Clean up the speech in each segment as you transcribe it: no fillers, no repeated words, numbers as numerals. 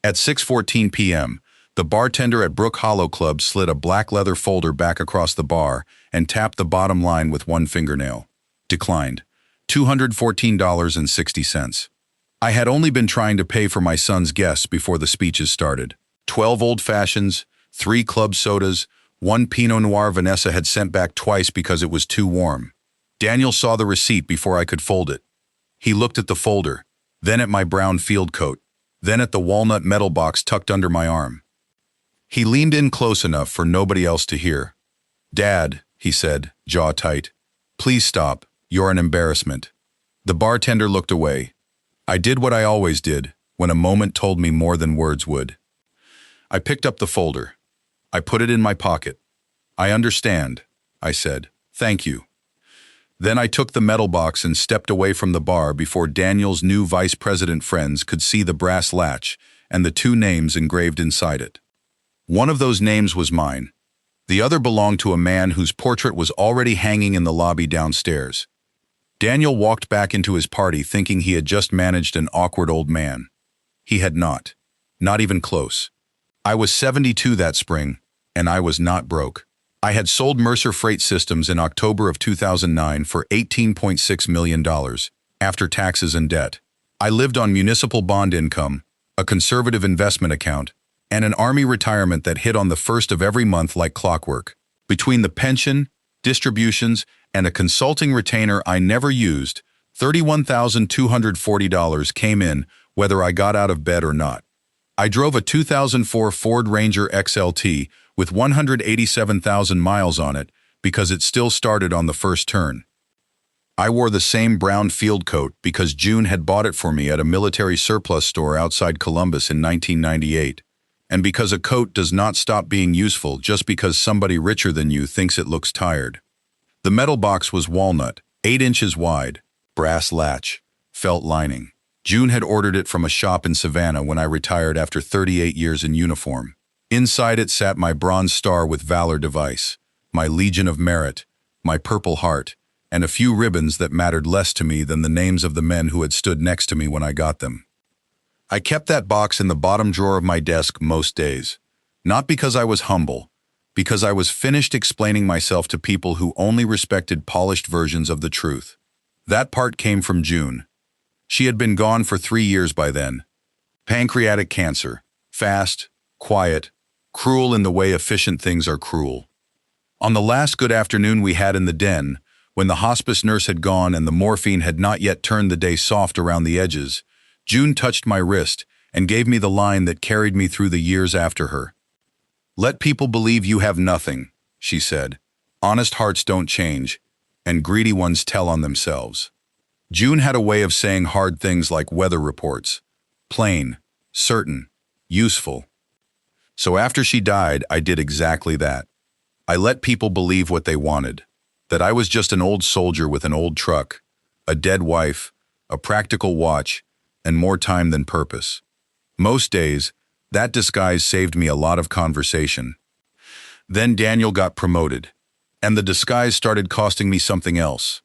At 6:14 p.m., the bartender at Brook Hollow Club slid a black leather folder back across the bar and tapped the bottom line with one fingernail. Declined. $214.60. I had only been trying to pay for my son's guests before the speeches started. 12 old fashions, 3 club sodas, 1 pinot noir Vanessa had sent back twice because it was too warm. Daniel saw the receipt before I could fold it. He looked at the folder, then at my brown field coat, then at the walnut metal box tucked under my arm. He leaned in close enough for nobody else to hear. "Dad," he said, jaw tight, "please stop. You're an embarrassment." The bartender looked away. I did what I always did when a moment told me more than words would. I picked up the folder. I put it in my pocket. "I understand," I said. "Thank you." Then I took the metal box and stepped away from the bar before Daniel's new vice president friends could see the brass latch and the 2 names engraved inside it. One of those names was mine. The other belonged to a man whose portrait was already hanging in the lobby downstairs. Daniel walked back into his party thinking he had just managed an awkward old man. He had not. Not even close. I was 72 that spring, and I was not broke. I had sold Mercer Freight Systems in October of 2009 for $18.6 million, after taxes and debt. I lived on municipal bond income, a conservative investment account, and an Army retirement that hit on the first of every month like clockwork. Between the pension, distributions, and a consulting retainer I never used, $31,240 came in whether I got out of bed or not. I drove a 2004 Ford Ranger XLT with 187,000 miles on it because it still started on the first turn. I wore the same brown field coat because June had bought it for me at a military surplus store outside Columbus in 1998. And because a coat does not stop being useful just because somebody richer than you thinks it looks tired. The metal box was walnut, 8 inches wide, brass latch, felt lining. June had ordered it from a shop in Savannah when I retired after 38 years in uniform. Inside it sat my Bronze Star with Valor device, my Legion of Merit, my Purple Heart, and a few ribbons that mattered less to me than the names of the men who had stood next to me when I got them. I kept that box in the bottom drawer of my desk most days, not because I was humble, because I was finished explaining myself to people who only respected polished versions of the truth. That part came from June. She had been gone for 3 years by then. Pancreatic cancer, fast, quiet, cruel in the way efficient things are cruel. On the last good afternoon we had in the den, when the hospice nurse had gone and the morphine had not yet turned the day soft around the edges, June touched my wrist and gave me the line that carried me through the years after her. "Let people believe you have nothing," she said. "Honest hearts don't change, and greedy ones tell on themselves." June had a way of saying hard things like weather reports. Plain, certain, useful. So after she died, I did exactly that. I let people believe what they wanted, that I was just an old soldier with an old truck, a dead wife, a practical watch, and more time than purpose. Most days, that disguise saved me a lot of conversation. Then Daniel got promoted, and the disguise started costing me something else.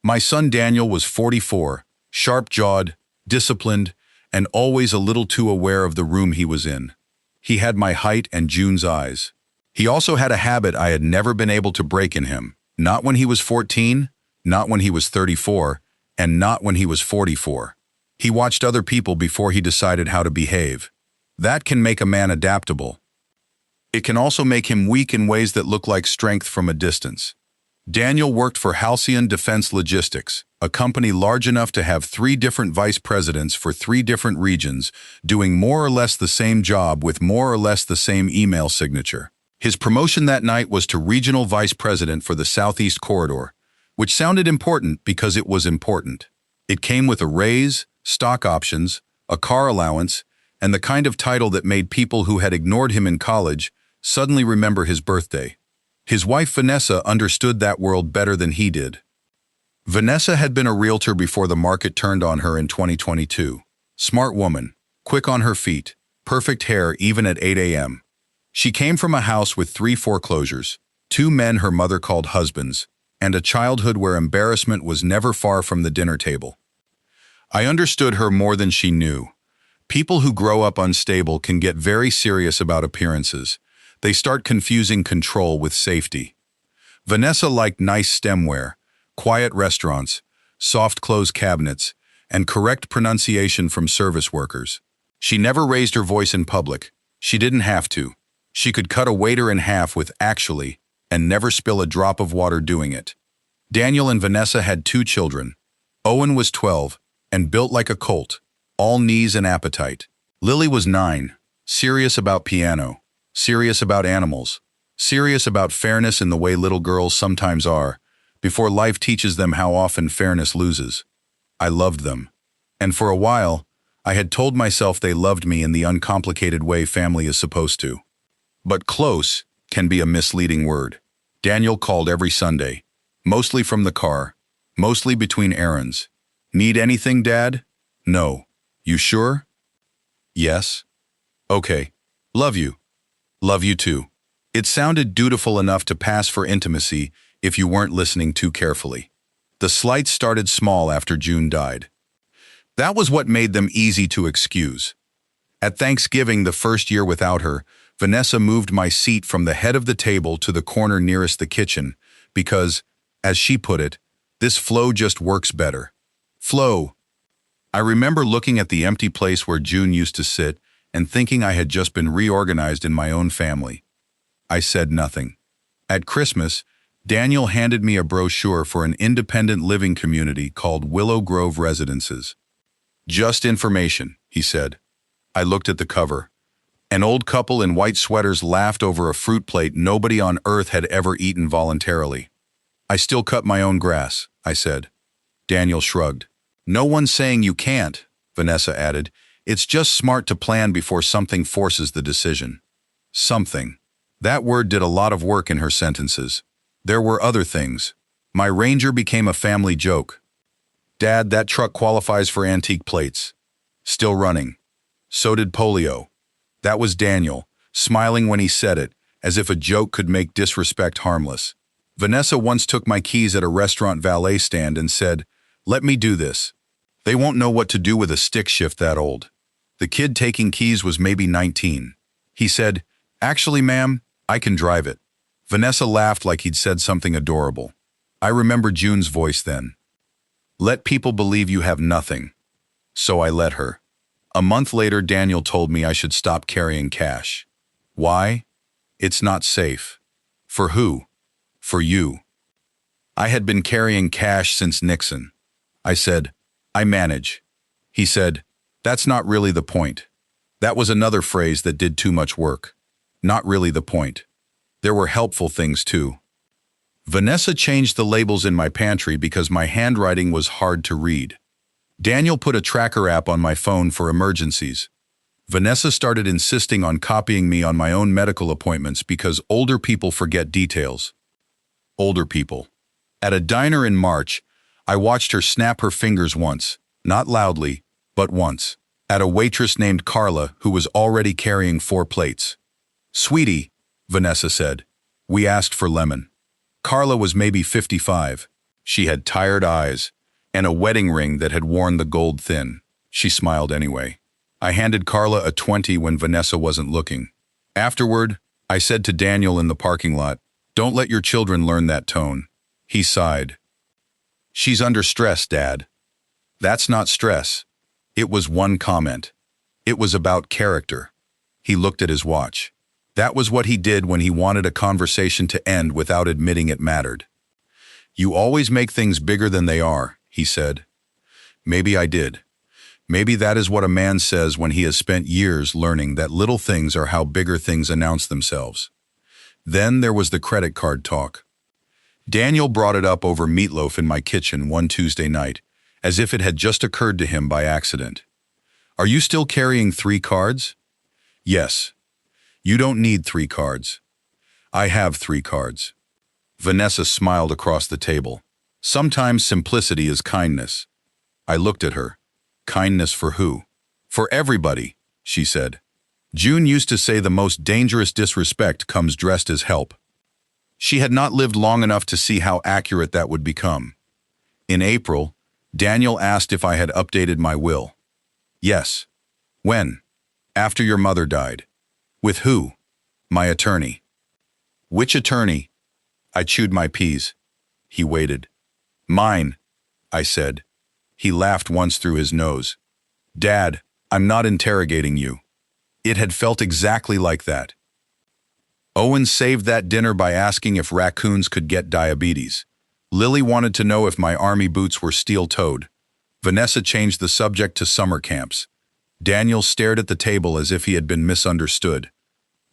My son Daniel was 44, sharp-jawed, disciplined, and always a little too aware of the room he was in. He had my height and June's eyes. He also had a habit I had never been able to break in him, not when he was 14, not when he was 34, and not when he was 44. He watched other people before he decided how to behave. That can make a man adaptable. It can also make him weak in ways that look like strength from a distance. Daniel worked for Halcyon Defense Logistics, a company large enough to have 3 different vice presidents for 3 different regions, doing more or less the same job with more or less the same email signature. His promotion that night was to regional vice president for the Southeast Corridor, which sounded important because it was important. It came with a raise, stock options, a car allowance, and the kind of title that made people who had ignored him in college suddenly remember his birthday. His wife Vanessa understood that world better than he did. Vanessa had been a realtor before the market turned on her in 2022. Smart woman, quick on her feet, perfect hair even at 8 a.m. She came from a house with 3 foreclosures, 2 men her mother called husbands, and a childhood where embarrassment was never far from the dinner table. I understood her more than she knew, People who grow up unstable can get very serious about appearances. They start confusing control with safety. Vanessa liked nice stemware, quiet restaurants, soft close cabinets, and correct pronunciation from service workers. She never raised her voice in public. She didn't have to. She could cut a waiter in half with "actually" and never spill a drop of water doing it. Daniel and Vanessa had 2 children. Owen was 12 and built like a colt, all knees and appetite. Lily was 9, serious about piano, serious about animals, serious about fairness in the way little girls sometimes are, before life teaches them how often fairness loses. I loved them. And for a while, I had told myself they loved me in the uncomplicated way family is supposed to. But close can be a misleading word. Daniel called every Sunday, mostly from the car, mostly between errands. "Need anything, Dad?" "No." "You sure?" "Yes." "Okay. Love you." "Love you too." It sounded dutiful enough to pass for intimacy if you weren't listening too carefully. The slights started small after June died. That was what made them easy to excuse. At Thanksgiving, the first year without her, Vanessa moved my seat from the head of the table to the corner nearest the kitchen because, as she put it, this flow just works better. Flow. I remember looking at the empty place where June used to sit and thinking I had just been reorganized in my own family. I said nothing. At Christmas, Daniel handed me a brochure for an independent living community called Willow Grove Residences. "Just information," he said. I looked at the cover. An old couple in white sweaters laughed over a fruit plate nobody on earth had ever eaten voluntarily. "I still cut my own grass," I said. Daniel shrugged. "No one's saying you can't," Vanessa added. "It's just smart to plan before something forces the decision." Something. That word did a lot of work in her sentences. There were other things. My Ranger became a family joke. "Dad, that truck qualifies for antique plates." Still running. So did polio. That was Daniel, smiling when he said it, as if a joke could make disrespect harmless. Vanessa once took my keys at a restaurant valet stand and said, "Let me do this." They won't know what to do with a stick shift that old. The kid taking keys was maybe 19. He said, "Actually, ma'am, I can drive it." Vanessa laughed like he'd said something adorable. I remember June's voice then. "Let people believe you have nothing." So I let her. A month later, Daniel told me I should stop carrying cash. Why? It's not safe. For who? For you. I had been carrying cash since Nixon. I said, "I manage." He said, "That's not really the point." That was another phrase that did too much work. Not really the point. There were helpful things too. Vanessa changed the labels in my pantry because my handwriting was hard to read. Daniel put a tracker app on my phone for emergencies. Vanessa started insisting on copying me on my own medical appointments because older people forget details. Older people. At a diner in March, I watched her snap her fingers once, not loudly, but once, at a waitress named Carla who was already carrying 4 plates. "Sweetie," Vanessa said, "we asked for lemon." Carla was maybe 55. She had tired eyes and a wedding ring that had worn the gold thin. She smiled anyway. I handed Carla a 20 when Vanessa wasn't looking. Afterward, I said to Daniel in the parking lot, "Don't let your children learn that tone." He sighed. "She's under stress, Dad." That's not stress. It was one comment. It was about character. He looked at his watch. That was what he did when he wanted a conversation to end without admitting it mattered. "You always make things bigger than they are," he said. Maybe I did. Maybe that is what a man says when he has spent years learning that little things are how bigger things announce themselves. Then there was the credit card talk. Daniel brought it up over meatloaf in my kitchen one Tuesday night, as if it had just occurred to him by accident. "Are you still carrying 3 cards?" "Yes." "You don't need 3 cards." "I have 3 cards." Vanessa smiled across the table. "Sometimes simplicity is kindness." I looked at her. "Kindness for who?" "For everybody," she said. June used to say the most dangerous disrespect comes dressed as help. She had not lived long enough to see how accurate that would become. In April, Daniel asked if I had updated my will. "Yes." When? After your mother died. With who? My attorney. Which attorney? I chewed my peas. He waited. Mine, I said. He laughed once through his nose. Dad, I'm not interrogating you. It had felt exactly like that. Owen saved that dinner by asking if raccoons could get diabetes. Lily wanted to know if my army boots were steel-toed. Vanessa changed the subject to summer camps. Daniel stared at the table as if he had been misunderstood.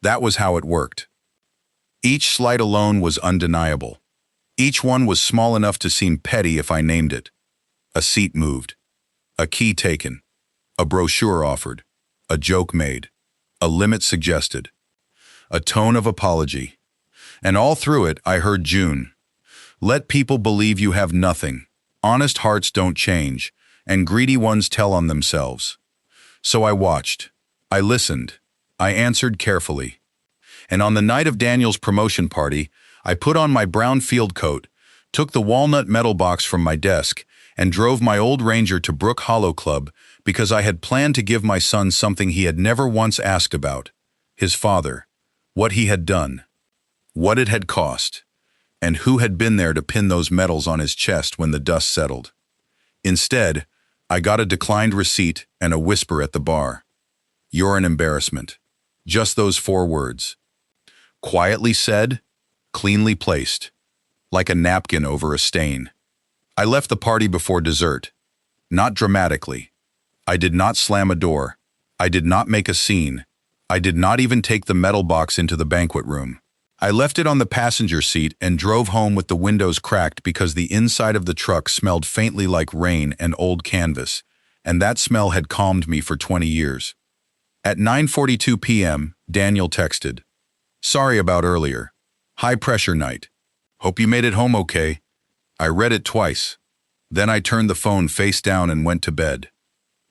That was how it worked. Each slight alone was undeniable. Each one was small enough to seem petty if I named it. A seat moved. A key taken. A brochure offered. A joke made. A limit suggested. A tone of apology. And all through it, I heard June. Let people believe you have nothing. Honest hearts don't change, and greedy ones tell on themselves. So I watched. I listened. I answered carefully. And on the night of Daniel's promotion party, I put on my brown field coat, took the walnut metal box from my desk, and drove my old Ranger to Brook Hollow Club because I had planned to give my son something he had never once asked about: his father, what he had done, what it had cost, and who had been there to pin those medals on his chest when the dust settled. Instead, I got a declined receipt and a whisper at the bar. You're an embarrassment. Just those 4 words. Quietly said, cleanly placed, like a napkin over a stain. I left the party before dessert. Not dramatically. I did not slam a door. I did not make a scene. I did not even take the metal box into the banquet room. I left it on the passenger seat and drove home with the windows cracked because the inside of the truck smelled faintly like rain and old canvas, and that smell had calmed me for 20 years. At 9:42 p.m., Daniel texted, "Sorry about earlier. High pressure night. Hope you made it home okay." I read it twice. Then I turned the phone face down and went to bed.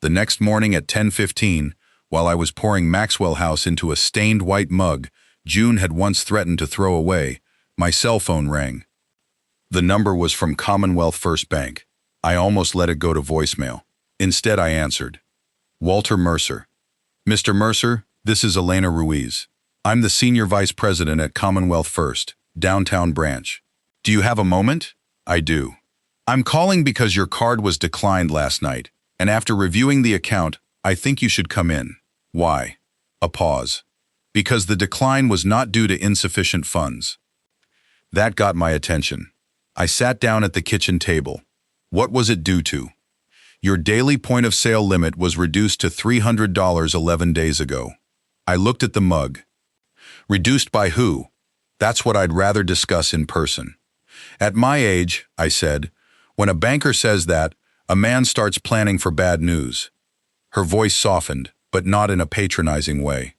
The next morning at 10:15, while I was pouring Maxwell House into a stained white mug June had once threatened to throw away, my cell phone rang. The number was from Commonwealth First Bank. I almost let it go to voicemail. Instead, I answered. Walter Mercer. Mr. Mercer, this is Elena Ruiz. I'm the Senior Vice President at Commonwealth First, Downtown Branch. Do you have a moment? I do. I'm calling because your card was declined last night, and after reviewing the account, I think you should come in. Why? A pause. Because the decline was not due to insufficient funds. That got my attention. I sat down at the kitchen table. What was it due to? Your daily point of sale limit was reduced to $300 11 days ago. I looked at the mug. Reduced by who? That's what I'd rather discuss in person. At my age, I said, when a banker says that, a man starts planning for bad news. Her voice softened, but not in a patronizing way.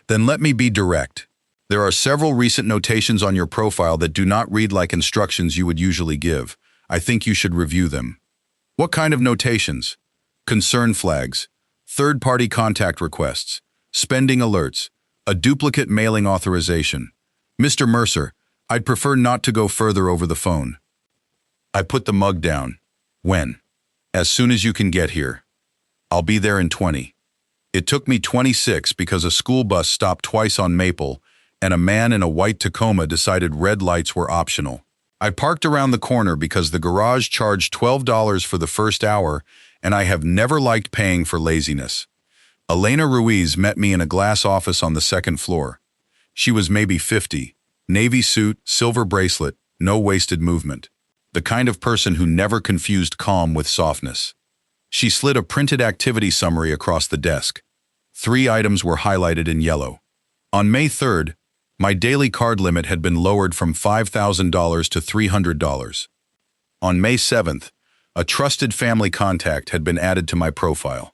Then let me be direct. There are several recent notations on your profile that do not read like instructions you would usually give. I think you should review them. What kind of notations? Concern flags, third-party contact requests, spending alerts, a duplicate mailing authorization. Mr. Mercer, I'd prefer not to go further over the phone. I put the mug down. When? As soon as you can get here. I'll be there in 20. It took me 26 because a school bus stopped twice on Maple, and a man in a white Tacoma decided red lights were optional. I parked around the corner because the garage charged $12 for the first hour, and I have never liked paying for laziness. Elena Ruiz met me in a glass office on the second floor. She was maybe 50, navy suit, silver bracelet, no wasted movement. The kind of person who never confused calm with softness. She slid a printed activity summary across the desk. 3 items were highlighted in yellow. On May 3rd, my daily card limit had been lowered from $5,000 to $300. On May 7th, a trusted family contact had been added to my profile.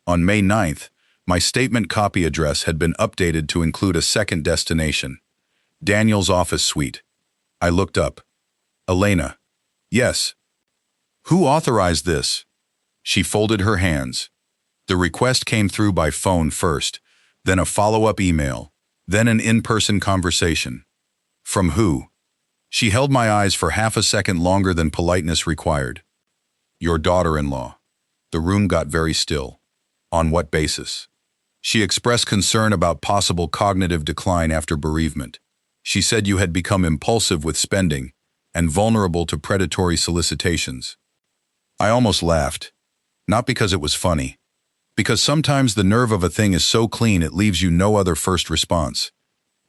On May 9th, my statement copy address had been updated to include a second destination, Daniel's office suite. I looked up. Elena. Yes. Who authorized this? She folded her hands. The request came through by phone first, then a follow-up email, then an in-person conversation. From who? She held my eyes for half a second longer than politeness required. Your daughter-in-law. The room got very still. On what basis? She expressed concern about possible cognitive decline after bereavement. She said you had become impulsive with spending and vulnerable to predatory solicitations. I almost laughed, not because it was funny, because sometimes the nerve of a thing is so clean it leaves you no other first response.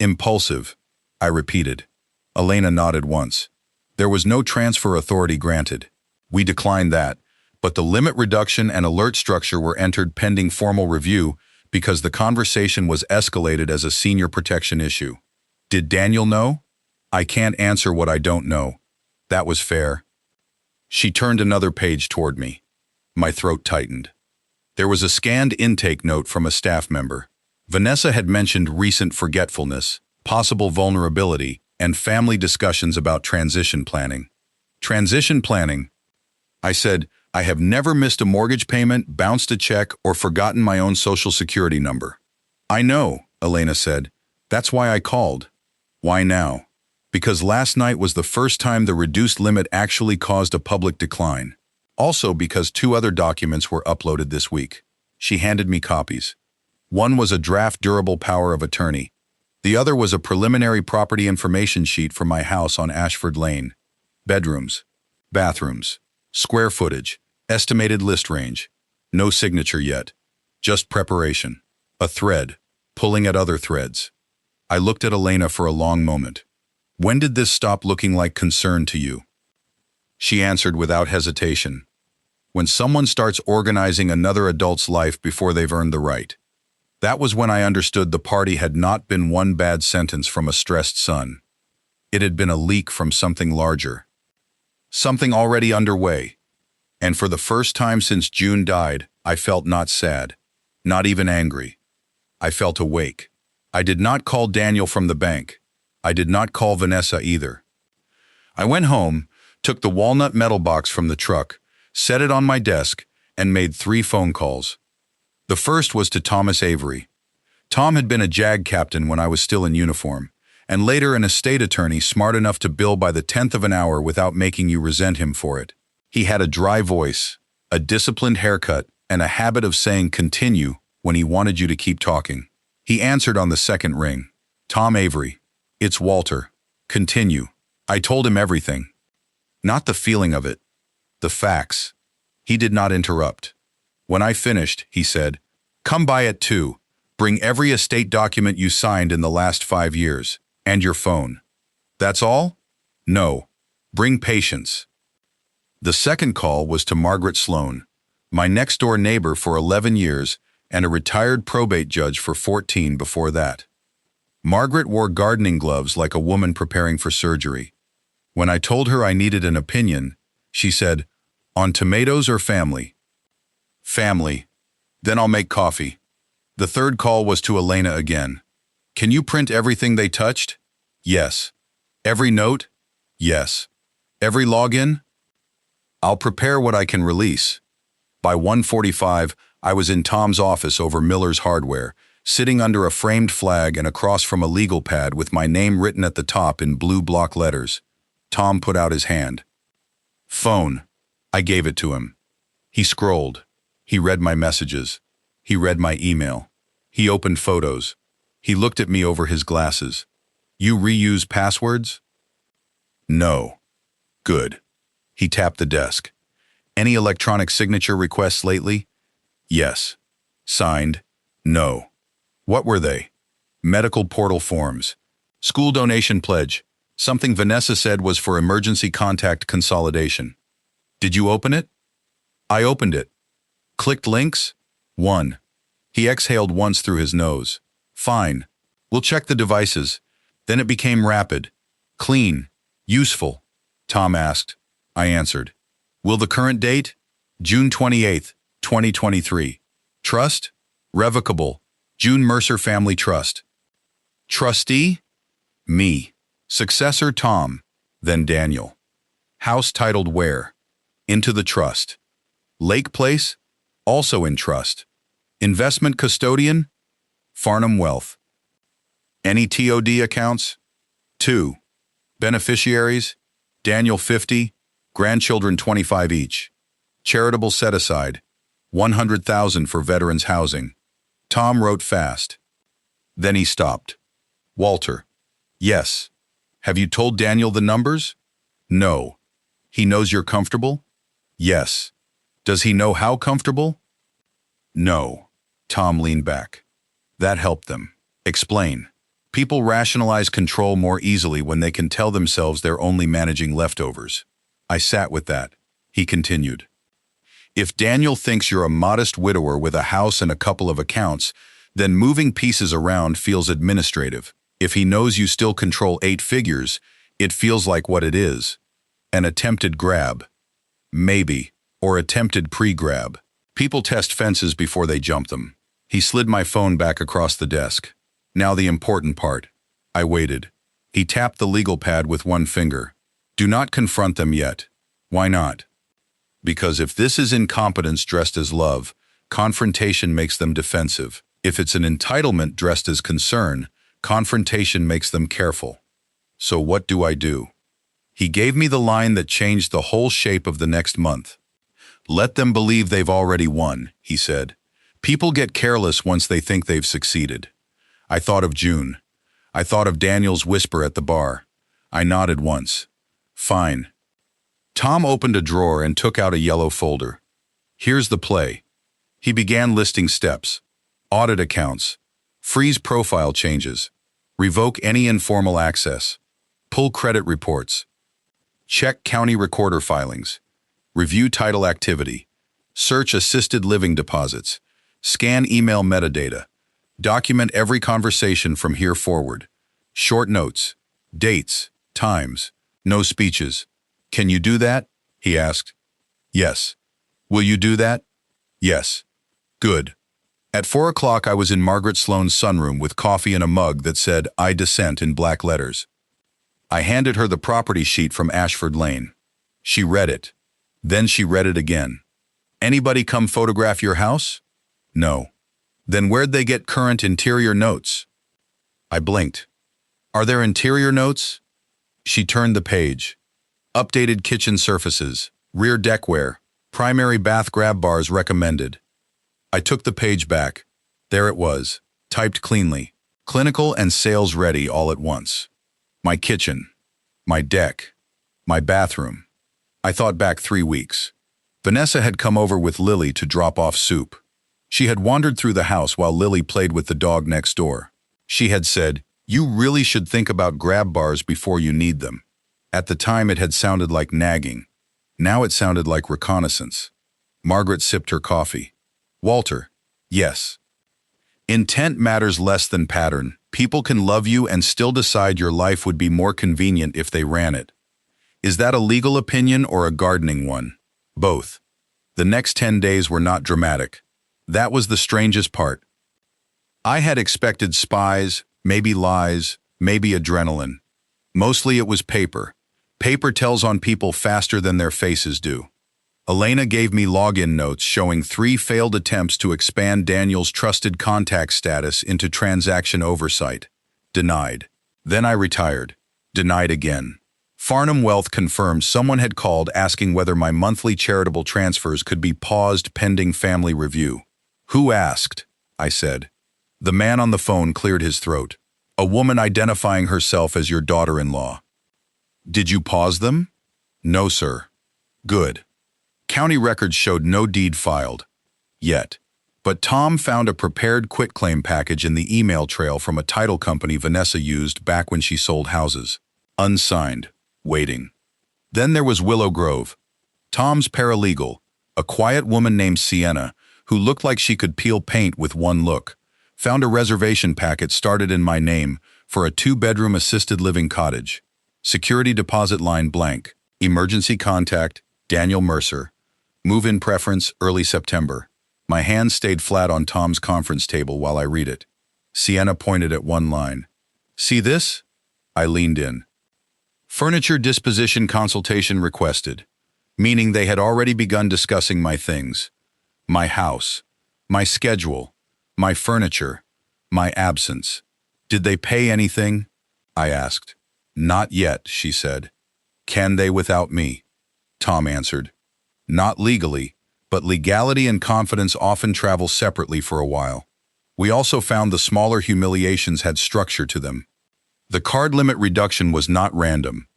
Impulsive, I repeated. Elena nodded once. There was no transfer authority granted. We declined that, but the limit reduction and alert structure were entered pending formal review because the conversation was escalated as a senior protection issue. Did Daniel know? I can't answer what I don't know. That was fair. She turned another page toward me. My throat tightened. There was a scanned intake note from a staff member. Vanessa had mentioned recent forgetfulness, possible vulnerability, and family discussions about transition planning. Transition planning? I said, I have never missed a mortgage payment, bounced a check, or forgotten my own social security number. I know, Elena said. That's why I called. Why now? Because last night was the first time the reduced limit actually caused a public decline. Also because 2 other documents were uploaded this week. She handed me copies. One was a draft durable power of attorney. The other was a preliminary property information sheet for my house on Ashford Lane. Bedrooms, bathrooms, square footage, estimated list range. No signature yet. Just preparation. A thread, pulling at other threads. I looked at Elena for a long moment. When did this stop looking like concern to you? She answered without hesitation. When someone starts organizing another adult's life before they've earned the right. That was when I understood the party had not been one bad sentence from a stressed son. It had been a leak from something larger. Something already underway. And for the first time since June died, I felt not sad, not even angry. I felt awake. I did not call Daniel from the bank. I did not call Vanessa either. I went home, took the walnut metal box from the truck, set it on my desk, and made 3 phone calls. The first was to Thomas Avery. Tom had been a JAG captain when I was still in uniform, and later an estate attorney smart enough to bill by the 10th of an hour without making you resent him for it. He had a dry voice, a disciplined haircut, and a habit of saying continue when he wanted you to keep talking. He answered on the second ring. Tom Avery. It's Walter. Continue. I told him everything. Not the feeling of it. The facts. He did not interrupt. When I finished, he said, come by at 2. Bring every estate document you signed in the last 5 years. And your phone. That's all? No. Bring patience. The second call was to Margaret Sloan, my next-door neighbor for 11 years and a retired probate judge for 14 before that. Margaret wore gardening gloves like a woman preparing for surgery. When I told her I needed an opinion, she said, on tomatoes or family? Family. Then I'll make coffee. The third call was to Elena again. Can you print everything they touched? Yes. Every note? Yes. Every login? I'll prepare what I can release. By 1:45, I was in Tom's office over Miller's Hardware, sitting under a framed flag and across from a legal pad with my name written at the top in blue block letters. Tom put out his hand. Phone. I gave it to him. He scrolled. He read my messages. He read my email. He opened photos. He looked at me over his glasses. You reuse passwords? No. Good. He tapped the desk. Any electronic signature requests lately? Yes. Signed? No. What were they? Medical portal forms. School donation pledge. Something Vanessa said was for emergency contact consolidation. Did you open it? I opened it. Clicked links? 1. He exhaled once through his nose. Fine. We'll check the devices. Then it became rapid. Clean. Useful. Tom asked. I answered. Will the current date? June 28th, 2023. Trust? Revocable. June Mercer Family Trust. Trustee? Me. Successor Tom. Then Daniel. House titled where? Into the trust. Lake Place? Also in trust. Investment custodian? Farnham Wealth. Any TOD accounts? 2. Beneficiaries? Daniel 50, grandchildren 25 each. Charitable set-aside. $100,000 for veterans housing. Tom wrote fast. Then he stopped. Walter. Yes. Have you told Daniel the numbers? No. He knows you're comfortable? Yes. Does he know how comfortable? No. Tom leaned back. That helped them. Explain. People rationalize control more easily when they can tell themselves they're only managing leftovers. I sat with that. He continued. If Daniel thinks you're a modest widower with a house and a couple of accounts, then moving pieces around feels administrative. If he knows you still control 8 figures, it feels like what it is. An attempted grab. Maybe. Or attempted pre-grab. People test fences before they jump them. He slid my phone back across the desk. Now the important part. I waited. He tapped the legal pad with one finger. Do not confront them yet. Why not? Because if this is incompetence dressed as love, confrontation makes them defensive. If it's an entitlement dressed as concern, confrontation makes them careful. So what do I do? He gave me the line that changed the whole shape of the next month. Let them believe they've already won, he said. People get careless once they think they've succeeded. I thought of June. I thought of Daniel's whisper at the bar. I nodded once. Fine. Tom opened a drawer and took out a yellow folder. Here's the play. He began listing steps. Audit accounts. Freeze profile changes. Revoke any informal access. Pull credit reports. Check county recorder filings. Review title activity. Search assisted living deposits. Scan email metadata. Document every conversation from here forward. Short notes. Dates. Times. No speeches. Can you do that? He asked. Yes. Will you do that? Yes. Good. At 4 o'clock I was in Margaret Sloane's sunroom with coffee in a mug that said, I dissent in black letters. I handed her the property sheet from Ashford Lane. She read it. Then she read it again. Anybody come photograph your house? No. Then where'd they get current interior notes? I blinked. Are there interior notes? She turned the page. Updated kitchen surfaces, rear deckware, primary bath grab bars recommended. I took the page back. There it was, typed cleanly, clinical and sales ready all at once. My kitchen, my deck, my bathroom. I thought back 3 weeks. Vanessa had come over with Lily to drop off soup. She had wandered through the house while Lily played with the dog next door. She had said, you really should think about grab bars before you need them. At the time it had sounded like nagging. Now it sounded like reconnaissance. Margaret sipped her coffee. Walter, yes. Intent matters less than pattern. People can love you and still decide your life would be more convenient if they ran it. Is that a legal opinion or a gardening one? Both. The next 10 days were not dramatic. That was the strangest part. I had expected spies, maybe lies, maybe adrenaline. Mostly it was paper. Paper tells on people faster than their faces do. Elena gave me login notes showing 3 failed attempts to expand Daniel's trusted contact status into transaction oversight. Denied. Then I retired. Denied again. Farnham Wealth confirmed someone had called asking whether my monthly charitable transfers could be paused pending family review. Who asked? I said. The man on the phone cleared his throat. A woman identifying herself as your daughter-in-law. Did you pause them? No, sir. Good. County records showed no deed filed. Yet. But Tom found a prepared quitclaim package in the email trail from a title company Vanessa used back when she sold houses. Unsigned. Waiting. Then there was Willow Grove. Tom's paralegal, a quiet woman named Sienna, who looked like she could peel paint with one look, found a reservation packet started in my name for a 2-bedroom assisted living cottage. Security deposit line blank. Emergency contact, Daniel Mercer. Move-in preference, early September. My hand stayed flat on Tom's conference table while I read it. Sienna pointed at one line. See this? I leaned in. Furniture disposition consultation requested, meaning they had already begun discussing my things. My house, my schedule, my furniture, my absence. Did they pay anything? I asked. Not yet, she said. Can they without me? Tom answered. Not legally, but legality and confidence often travel separately for a while. We also found the smaller humiliations had structure to them. The card limit reduction was not random.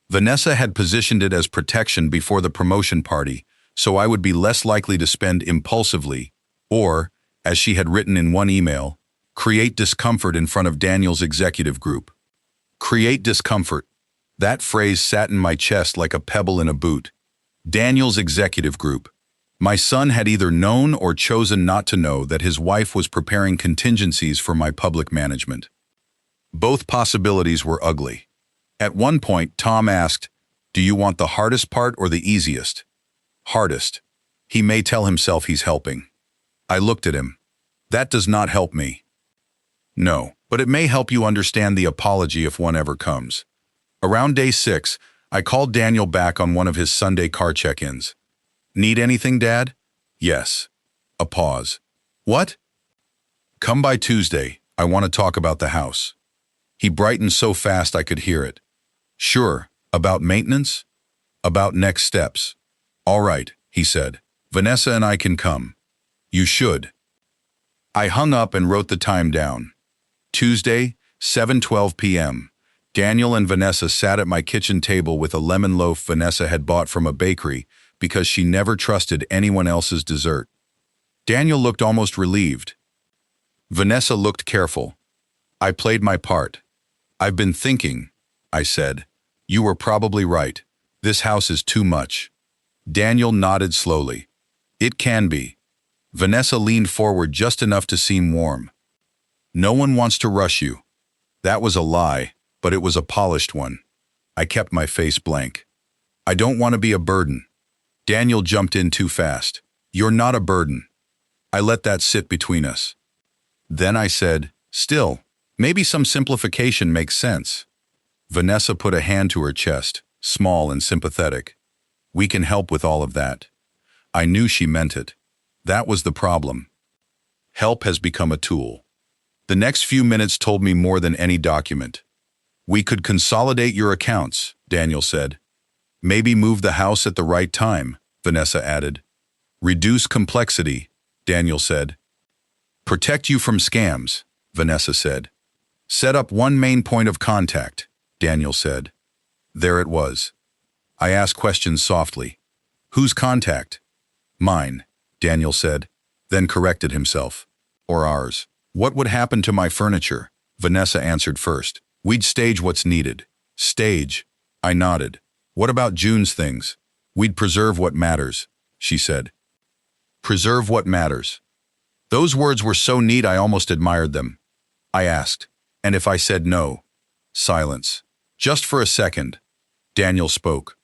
Vanessa had positioned it as protection before the promotion party, so I would be less likely to spend impulsively, or, as she had written in one email, create discomfort in front of Daniel's executive group. Create discomfort. That phrase sat in my chest like a pebble in a boot. Daniel's executive group. My son had either known or chosen not to know that his wife was preparing contingencies for my public management. Both possibilities were ugly. At one point, Tom asked, "Do you want the hardest part or the easiest?" Hardest. He may tell himself he's helping. I looked at him. That does not help me. No, but it may help you understand the apology if one ever comes. Around day 6, I called Daniel back on one of his Sunday car check-ins. "Need anything, Dad?" "Yes." A pause. "What?" "Come by Tuesday. I want to talk about the house." He brightened so fast I could hear it. "Sure. About maintenance?" "About next steps." "All right," he said. "Vanessa and I can come." "You should." I hung up and wrote the time down. Tuesday, 7:12 p.m. Daniel and Vanessa sat at my kitchen table with a lemon loaf Vanessa had bought from a bakery because she never trusted anyone else's dessert. Daniel looked almost relieved. Vanessa looked careful. I played my part. "I've been thinking," I said. "You were probably right. This house is too much." Daniel nodded slowly. "It can be." Vanessa leaned forward just enough to seem warm. "No one wants to rush you." That was a lie, but it was a polished one. I kept my face blank. "I don't want to be a burden." Daniel jumped in too fast. "You're not a burden." I let that sit between us. Then I said, "Still, maybe some simplification makes sense." Vanessa put a hand to her chest, small and sympathetic. "We can help with all of that." I knew she meant it. That was the problem. Help has become a tool. The next few minutes told me more than any document. "We could consolidate your accounts," Daniel said. "Maybe move the house at the right time," Vanessa added. "Reduce complexity," Daniel said. "Protect you from scams," Vanessa said. "Set up one main point of contact," Daniel said. There it was. I asked questions softly. "Whose contact?" "Mine," Daniel said, then corrected himself. "Or ours." "What would happen to my furniture?" Vanessa answered first. "We'd stage what's needed." "Stage?" I nodded. "What about June's things?" "We'd preserve what matters," she said. Preserve what matters. Those words were so neat I almost admired them. I asked, "And if I said no?" Silence. Just for a second. Daniel spoke.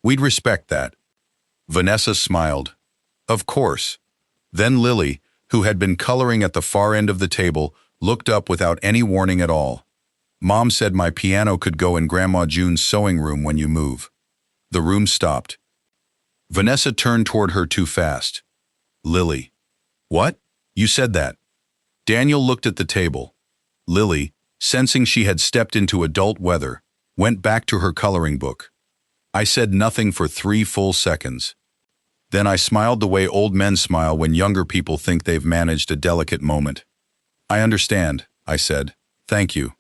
"We'd respect that." Vanessa smiled. "Of course." Then Lily, who had been coloring at the far end of the table, looked up without any warning at all. "Mom said my piano could go in Grandma June's sewing room when you move." The room stopped. Vanessa turned toward her too fast. "Lily." "What? You said that." Daniel looked at the table. Lily, sensing she had stepped into adult weather, went back to her coloring book. I said nothing for 3 full seconds. Then I smiled the way old men smile when younger people think they've managed a delicate moment. "I understand," I said. "Thank you."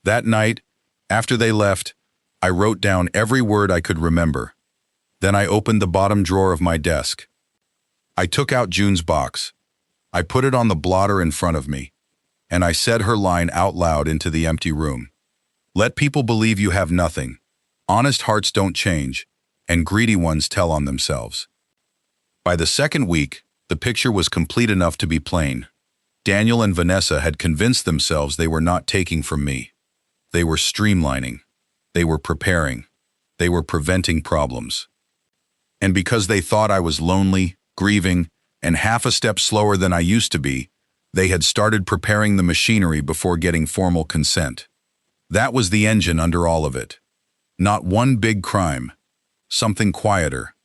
That night, after they left, I wrote down every word I could remember. Then I opened the bottom drawer of my desk. I took out June's box. I put it on the blotter in front of me, and I said her line out loud into the empty room. "Let people believe you have nothing. Honest hearts don't change, and greedy ones tell on themselves." By the second week, the picture was complete enough to be plain. Daniel and Vanessa had convinced themselves they were not taking from me. They were streamlining. They were preparing. They were preventing problems. And because they thought I was lonely, grieving, and half a step slower than I used to be, they had started preparing the machinery before getting formal consent. That was the engine under all of it. Not one big crime. Something quieter.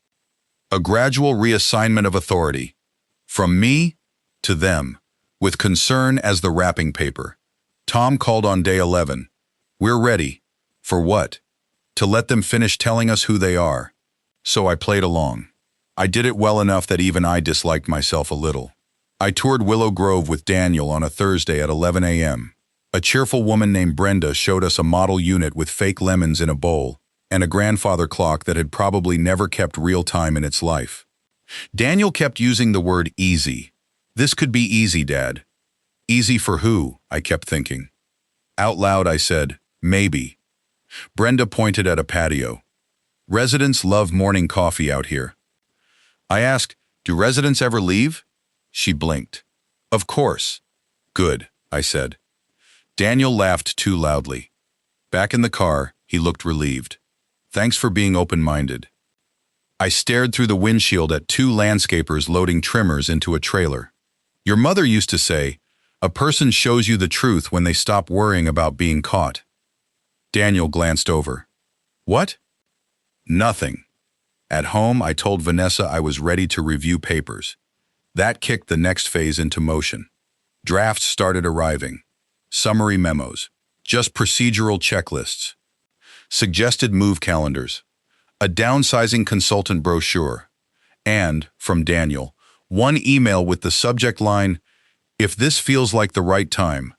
A gradual reassignment of authority. From me to them, with concern as the wrapping paper. Tom called on day 11. "We're ready." For what? To let them finish telling us who they are. So I played along. I did it well enough that even I disliked myself a little. I toured Willow Grove with Daniel on a Thursday at 11 a.m. A cheerful woman named Brenda showed us a model unit with fake lemons in a bowl and a grandfather clock that had probably never kept real time in its life. Daniel kept using the word easy. This could be easy, Dad. Easy for who? I kept thinking. Out loud, I said, maybe. Brenda pointed at a patio. Residents love morning coffee out here. I asked, do residents ever leave? She blinked. Of course. Good, I said. Daniel laughed too loudly. Back in the car, he looked relieved. Thanks for being open-minded. I stared through the windshield at two landscapers loading trimmers into a trailer. Your mother used to say, a person shows you the truth when they stop worrying about being caught. Daniel glanced over. What? Nothing. At home, I told Vanessa I was ready to review papers. That kicked the next phase into motion. Drafts started arriving. Summary memos. Just procedural checklists. Suggested move calendars. A downsizing consultant brochure. And, from Daniel, one email with the subject line, if this feels like the right time.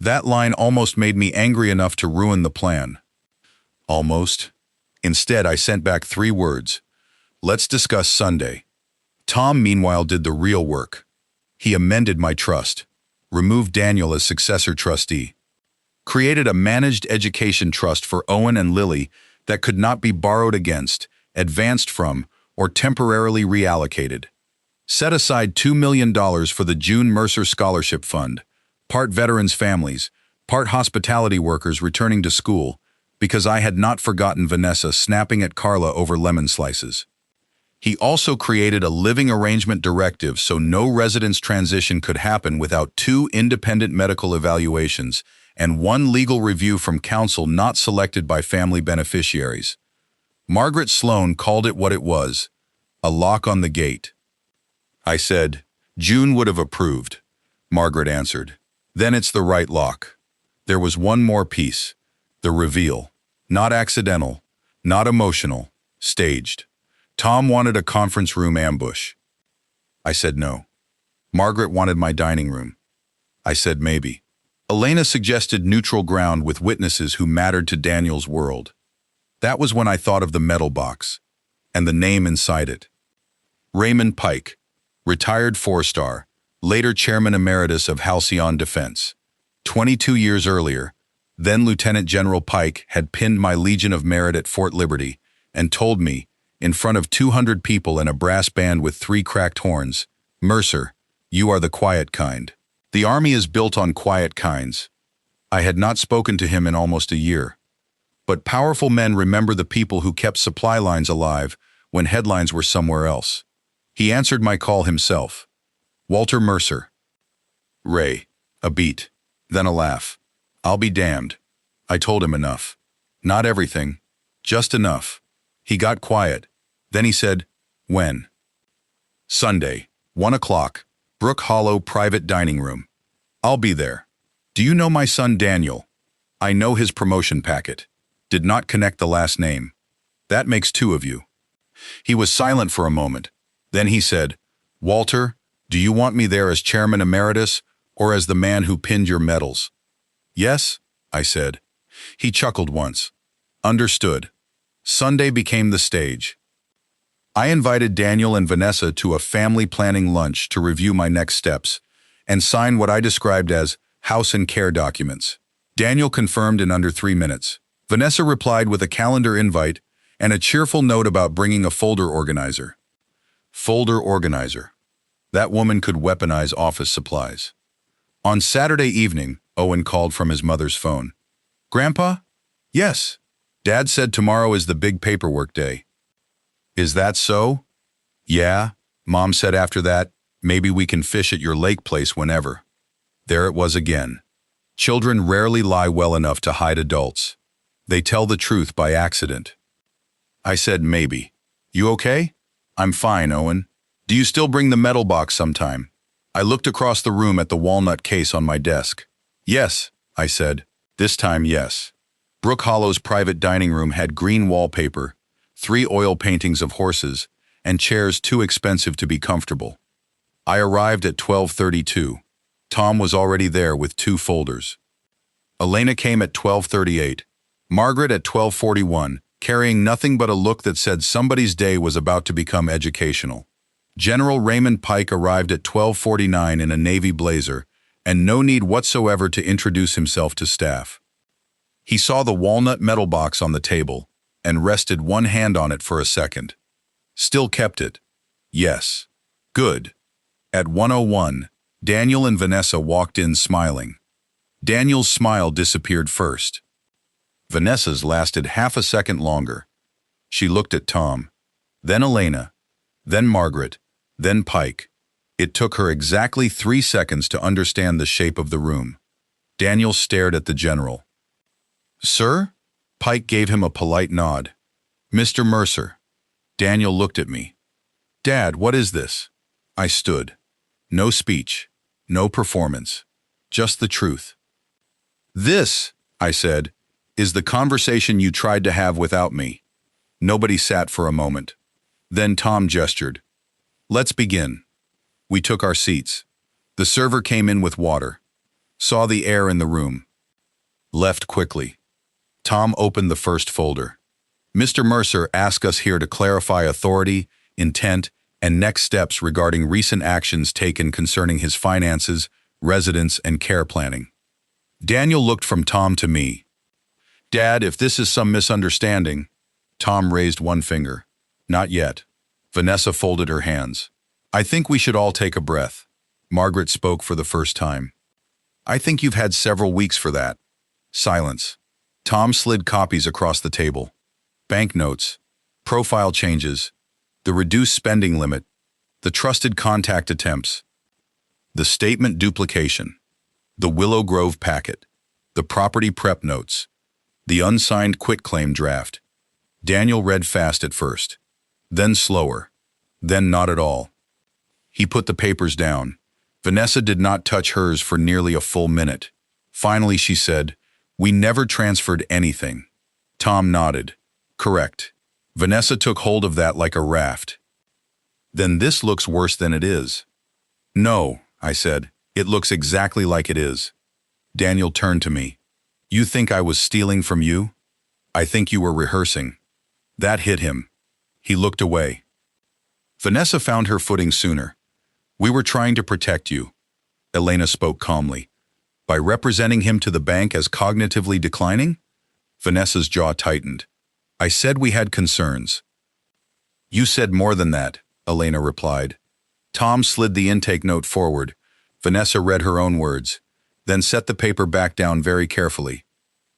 That line almost made me angry enough to ruin the plan. Almost. Instead, I sent back 3 words. Let's discuss Sunday. Tom, meanwhile, did the real work. He amended my trust, removed Daniel as successor trustee, created a managed education trust for Owen and Lily that could not be borrowed against, advanced from, or temporarily reallocated. Set aside $2 million for the June Mercer Scholarship Fund, part veterans' families, part hospitality workers returning to school, because I had not forgotten Vanessa snapping at Carla over lemon slices. He also created a living arrangement directive so no residence transition could happen without 2 independent medical evaluations and 1 legal review from counsel not selected by family beneficiaries. Margaret Sloan called it what it was, a lock on the gate. I said, June would have approved. Margaret answered, then it's the right lock. There was one more piece, the reveal. Not accidental, not emotional, staged. Tom wanted a conference room ambush. I said no. Margaret wanted my dining room. I said maybe. Elena suggested neutral ground with witnesses who mattered to Daniel's world. That was when I thought of the metal box, and the name inside it. Raymond Pike, retired 4-star, later chairman emeritus of Halcyon Defense. 22 years earlier, then Lieutenant General Pike had pinned my Legion of Merit at Fort Liberty and told me, in front of 200 people and a brass band with 3 cracked horns, Mercer, you are the quiet kind. The Army is built on quiet kinds. I had not spoken to him in almost a year. But powerful men remember the people who kept supply lines alive when headlines were somewhere else. He answered my call himself. Walter Mercer. Ray. A beat. Then a laugh. I'll be damned. I told him enough. Not everything. Just enough. He got quiet. Then he said, when? Sunday, 1 o'clock, Brook Hollow private dining room. I'll be there. Do you know my son Daniel? I know his promotion packet. Did not connect the last name. That makes 2 of you. He was silent for a moment. Then he said, Walter, do you want me there as chairman emeritus or as the man who pinned your medals? Yes, I said. He chuckled once. Understood. Sunday became the stage. I invited Daniel and Vanessa to a family planning lunch to review my next steps and sign what I described as house and care documents. Daniel confirmed in under 3 minutes. Vanessa replied with a calendar invite and a cheerful note about bringing a folder organizer. Folder organizer. That woman could weaponize office supplies. On Saturday evening, Owen called from his mother's phone. Grandpa? Yes. Dad said tomorrow is the big paperwork day. Is that so? Yeah, Mom said after that, maybe we can fish at your lake place whenever. There it was again. Children rarely lie well enough to hide adults. They tell the truth by accident. I said maybe. You okay? I'm fine, Owen. Do you still bring the metal box sometime? I looked across the room at the walnut case on my desk. Yes, I said. This time, yes. Brook Hollow's private dining room had green wallpaper, 3 oil paintings of horses, and chairs too expensive to be comfortable. I arrived at 12:32. Tom was already there with 2 folders. Elena came at 12:38. Margaret at 12:41, carrying nothing but a look that said somebody's day was about to become educational. General Raymond Pike arrived at 12:49 in a navy blazer, and no need whatsoever to introduce himself to staff. He saw the walnut metal box on the table and rested one hand on it for a second. Still kept it. Yes. Good. At 1:01, Daniel and Vanessa walked in smiling. Daniel's smile disappeared first. Vanessa's lasted half a second longer. She looked at Tom, then Elena, then Margaret, then Pike. It took her exactly 3 seconds to understand the shape of the room. Daniel stared at the general. "Sir?" Pike gave him a polite nod. "Mr. Mercer." Daniel looked at me. "Dad, what is this?" I stood. No speech, no performance, just the truth. "This," I said, "is the conversation you tried to have without me." Nobody sat for a moment. Then Tom gestured. "Let's begin." We took our seats. The server came in with water, saw the air in the room, left quickly. Tom opened the first folder. "Mr. Mercer asked us here to clarify authority, intent, and next steps regarding recent actions taken concerning his finances, residence, and care planning." Daniel looked from Tom to me. "Dad, if this is some misunderstanding..." Tom raised one finger. "Not yet." Vanessa folded her hands. "I think we should all take a breath." Margaret spoke for the first time. "I think you've had several weeks for that." Silence. Tom slid copies across the table. Banknotes, profile changes, the reduced spending limit, the trusted contact attempts, the statement duplication, the Willow Grove packet, the property prep notes, the unsigned quitclaim draft. Daniel read fast at first, then slower, then not at all. He put the papers down. Vanessa did not touch hers for nearly a full minute. Finally she said, "We never transferred anything." Tom nodded. "Correct." Vanessa took hold of that like a raft. "Then this looks worse than it is." "No," I said. "It looks exactly like it is." Daniel turned to me. "You think I was stealing from you?" "I think you were rehearsing." That hit him. He looked away. Vanessa found her footing sooner. "We were trying to protect you," Elena spoke calmly. "By representing him to the bank as cognitively declining?" Vanessa's jaw tightened. "I said we had concerns." "You said more than that," Elena replied. Tom slid the intake note forward. Vanessa read her own words, then set the paper back down very carefully.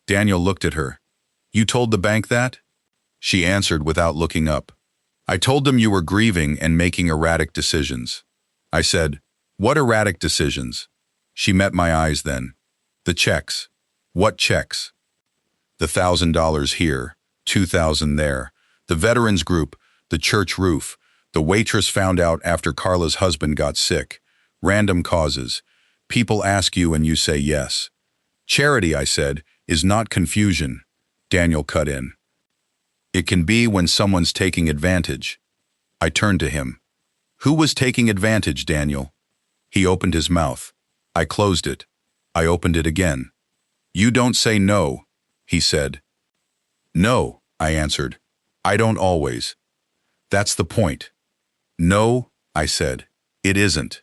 Daniel looked at her. "You told the bank that?" She answered without looking up. "I told them you were grieving and making erratic decisions." I said, "What erratic decisions?" She met my eyes then. "The checks." "What checks?" "The $1,000 here, $2,000 there, the veterans group, the church roof, the waitress found out after Carla's husband got sick, random causes. People ask you and you say yes." "Charity," I said, "is not confusion." Daniel cut in. "It can be when someone's taking advantage." I turned to him. "Who was taking advantage, Daniel?" He opened his mouth. I closed it. I opened it again. "You don't say no," he said. "No," I answered. "I don't always." "That's the point." "No," I said. "It isn't."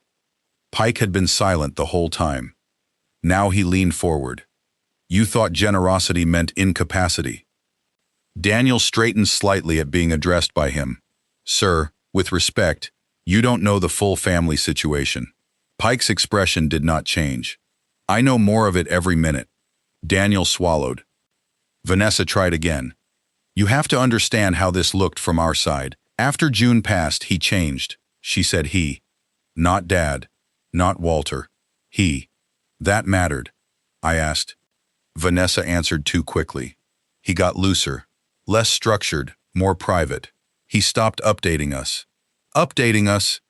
Pike had been silent the whole time. Now he leaned forward. "You thought generosity meant incapacity." Daniel straightened slightly at being addressed by him. "Sir, with respect, you don't know the full family situation." Pike's expression did not change. "I know more of it every minute." Daniel swallowed. Vanessa tried again. "You have to understand how this looked from our side. After June passed, he changed." She said he. Not Dad. Not Walter. He. That mattered. I asked. Vanessa answered too quickly. "He got looser. Less structured, more private. He stopped updating us." "Updating us?"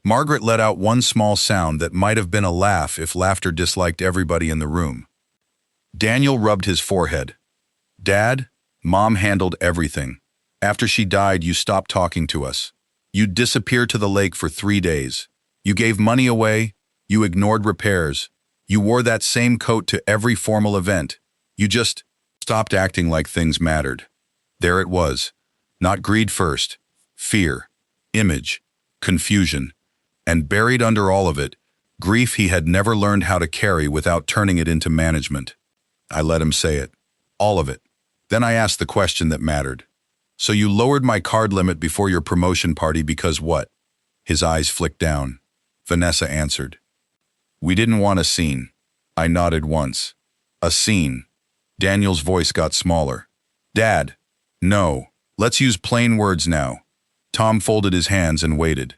Margaret let out one small sound that might have been a laugh if laughter disliked everybody in the room. Daniel rubbed his forehead. "Dad, Mom handled everything. After she died, you stopped talking to us." You disappeared to the lake for 3 days. You gave money away. You ignored repairs. You wore that same coat to every formal event. You just stopped acting like things mattered. There it was. Not greed first. Fear, image, confusion, and buried under all of it, grief he had never learned how to carry without turning it into management. I let him say it. All of it. Then I asked the question that mattered. So you lowered my card limit before your promotion party because what? His eyes flicked down. Vanessa answered. We didn't want a scene. I nodded once. A scene. Daniel's voice got smaller. Dad. No. Let's use plain words now. Tom folded his hands and waited.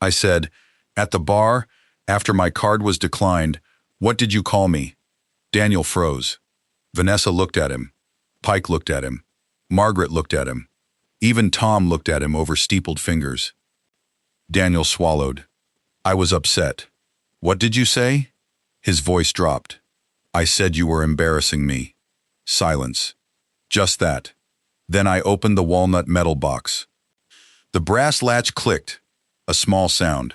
I said, at the bar, after my card was declined, what did you call me? Daniel froze. Vanessa looked at him. Pike looked at him. Margaret looked at him. Even Tom looked at him over steepled fingers. Daniel swallowed. I was upset. What did you say? His voice dropped. I said you were embarrassing me. Silence. Just that. Then I opened the walnut metal box. The brass latch clicked, a small sound.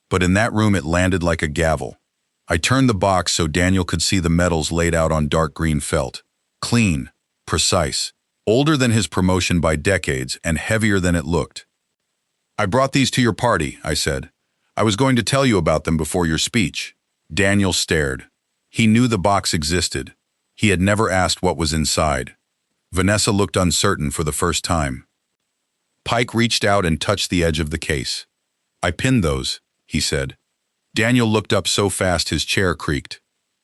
But in that room it landed like a gavel. I turned the box so Daniel could see the medals laid out on dark green felt. Clean, precise, older than his promotion by decades and heavier than it looked. I brought these to your party, I said. I was going to tell you about them before your speech. Daniel stared. He knew the box existed. He had never asked what was inside. Vanessa looked uncertain for the first time. Pike reached out and touched the edge of the case. I pinned those, he said. Daniel looked up so fast his chair creaked.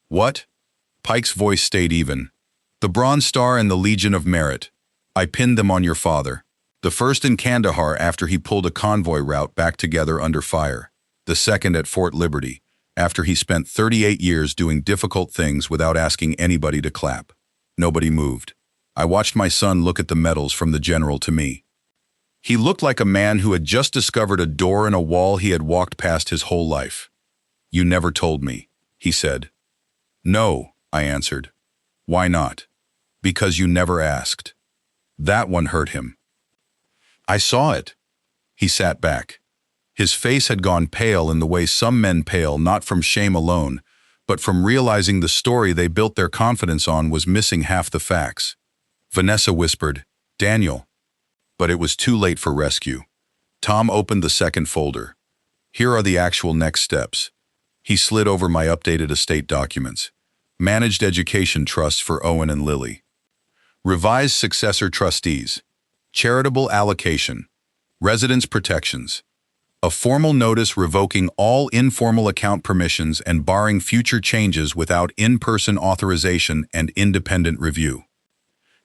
What? Pike's voice stayed even. The Bronze Star and the Legion of Merit. I pinned them on your father. The first in Kandahar after he pulled a convoy route back together under fire. The second at Fort Liberty, after he spent 38 years doing difficult things without asking anybody to clap. Nobody moved. I watched my son look at the medals from the general to me. He looked like a man who had just discovered a door in a wall he had walked past his whole life. You never told me, he said. No, I answered. Why not? Because you never asked. That one hurt him. I saw it. He sat back. His face had gone pale in the way some men pale not from shame alone, but from realizing the story they built their confidence on was missing half the facts. Vanessa whispered, Daniel. But it was too late for rescue. Tom opened the second folder. Here are the actual next steps. He slid over my updated estate documents. Managed education trusts for Owen and Lily. Revised successor trustees. Charitable allocation. Residence protections. A formal notice revoking all informal account permissions and barring future changes without in-person authorization and independent review.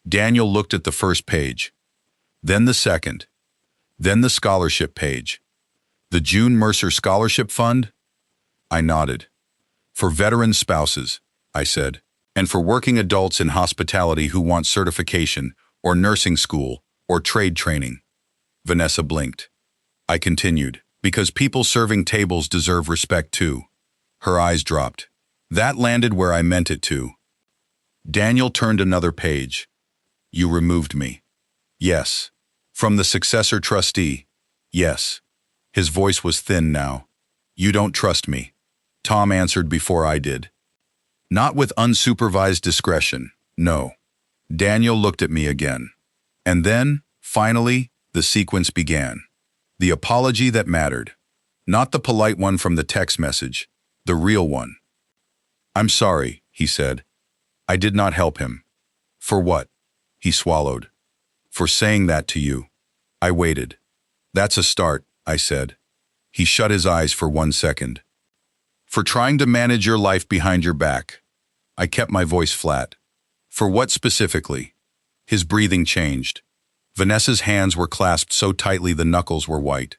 Daniel looked at the first page. Then the second. Then the scholarship page. The June Mercer Scholarship Fund? I nodded. For veteran spouses, I said, and for working adults in hospitality who want certification, or nursing school, or trade training. Vanessa blinked. I continued, because people serving tables deserve respect too. Her eyes dropped. That landed where I meant it to. Daniel turned another page. You removed me. Yes. From the successor trustee. Yes. His voice was thin now. You don't trust me. Tom answered before I did. Not with unsupervised discretion, no. Daniel looked at me again. And then, finally, the sequence began. The apology that mattered. Not the polite one from the text message, the real one. I'm sorry, he said. I did not help him. For what? He swallowed. For saying that to you. I waited. That's a start, I said. He shut his eyes for 1 second. For trying to manage your life behind your back. I kept my voice flat. For what specifically? His breathing changed. Vanessa's hands were clasped so tightly the knuckles were white.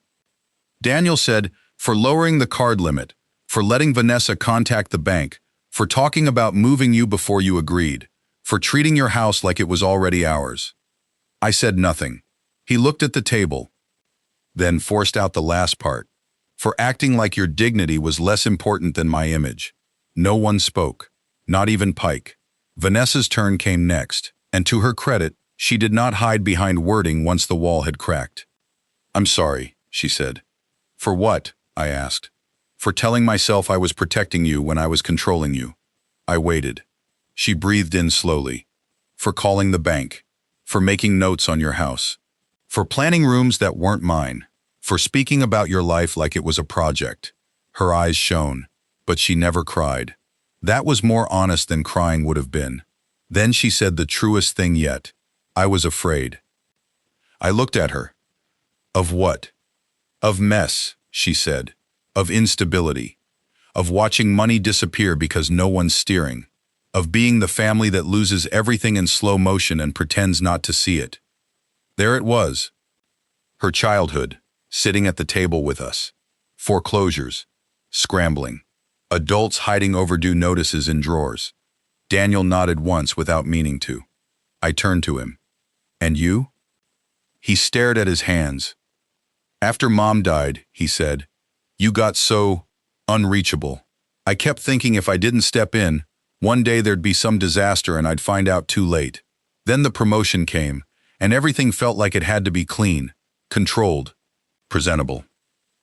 Daniel said, for lowering the card limit, for letting Vanessa contact the bank, for talking about moving you before you agreed, for treating your house like it was already ours. I said nothing. He looked at the table, then forced out the last part. For acting like your dignity was less important than my image. No one spoke, not even Pike. Vanessa's turn came next, and to her credit, she did not hide behind wording once the wall had cracked. I'm sorry, she said. For what? I asked. For telling myself I was protecting you when I was controlling you. I waited. She breathed in slowly. For calling the bank. For making notes on your house. For planning rooms that weren't mine. For speaking about your life like it was a project. Her eyes shone, but she never cried. That was more honest than crying would have been. Then she said the truest thing yet. I was afraid. I looked at her. Of what? Of mess, she said. Of instability. Of watching money disappear because no one's steering. Of being the family that loses everything in slow motion and pretends not to see it. There it was. Her childhood, sitting at the table with us. Foreclosures. Scrambling. Adults hiding overdue notices in drawers. Daniel nodded once without meaning to. I turned to him. And you? He stared at his hands. After Mom died, he said, you got so unreachable. I kept thinking if I didn't step in, one day there'd be some disaster and I'd find out too late. Then the promotion came, and everything felt like it had to be clean, controlled, presentable.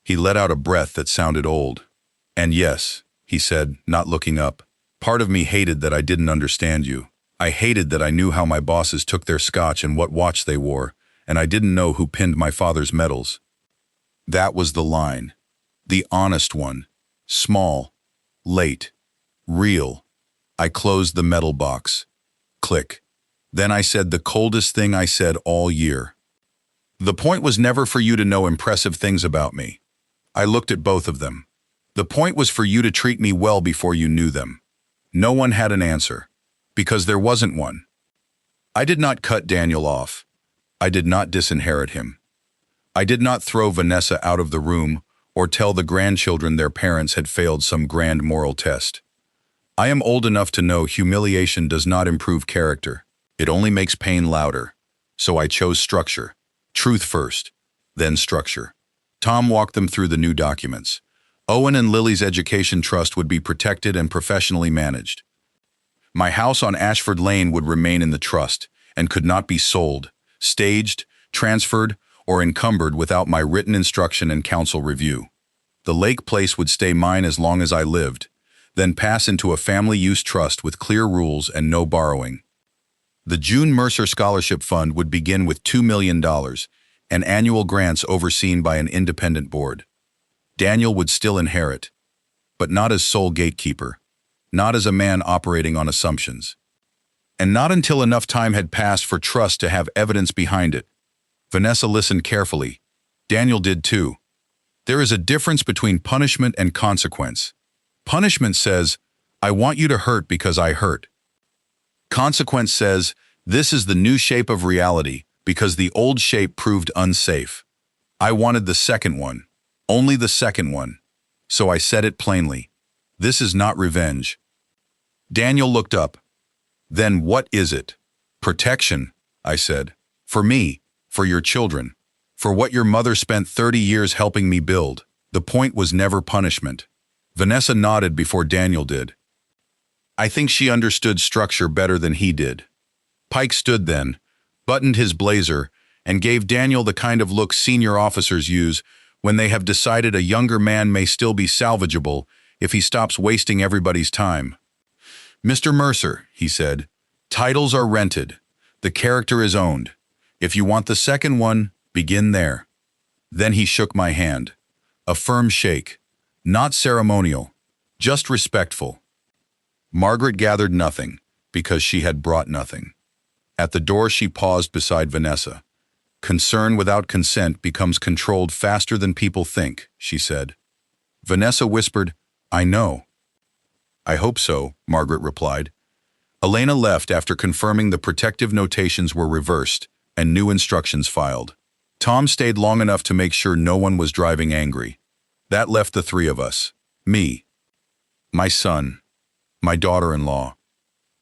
He let out a breath that sounded old. And yes, he said, not looking up, part of me hated that I didn't understand you. I hated that I knew how my bosses took their scotch and what watch they wore, and I didn't know who pinned my father's medals. That was the line. The honest one. Small. Late. Real. I closed the metal box. Click. Then I said the coldest thing I said all year. The point was never for you to know impressive things about me. I looked at both of them. The point was for you to treat me well before you knew them. No one had an answer. Because there wasn't one. I did not cut Daniel off. I did not disinherit him. I did not throw Vanessa out of the room or tell the grandchildren their parents had failed some grand moral test. I am old enough to know humiliation does not improve character. It only makes pain louder. So I chose structure. Truth first, then structure. Tom walked them through the new documents. Owen and Lily's education trust would be protected and professionally managed. My house on Ashford Lane would remain in the trust and could not be sold, staged, transferred, or encumbered without my written instruction and council review. The Lake Place would stay mine as long as I lived, then pass into a family use trust with clear rules and no borrowing. The June Mercer Scholarship Fund would begin with $2 million and annual grants overseen by an independent board. Daniel would still inherit, but not as sole gatekeeper. Not as a man operating on assumptions. And not until enough time had passed for trust to have evidence behind it. Vanessa listened carefully. Daniel did too. There is a difference between punishment and consequence. Punishment says, I want you to hurt because I hurt. Consequence says, this is the new shape of reality because the old shape proved unsafe. I wanted the second one. Only the second one. So I said it plainly. This is not revenge. Daniel looked up. Then what is it? Protection, I said. For me, for your children, for what your mother spent 30 years helping me build. The point was never punishment. Vanessa nodded before Daniel did. I think she understood structure better than he did. Pike stood then, buttoned his blazer, and gave Daniel the kind of look senior officers use when they have decided a younger man may still be salvageable if he stops wasting everybody's time. Mr. Mercer, he said, titles are rented. The character is owned. If you want the second one, begin there. Then he shook my hand. A firm shake. Not ceremonial. Just respectful. Margaret gathered nothing, because she had brought nothing. At the door she paused beside Vanessa. Concern without consent becomes controlled faster than people think, she said. Vanessa whispered, I know. I hope so, Margaret replied. Elena left after confirming the protective notations were reversed and new instructions filed. Tom stayed long enough to make sure no one was driving angry. That left the three of us. Me, my son, my daughter-in-law,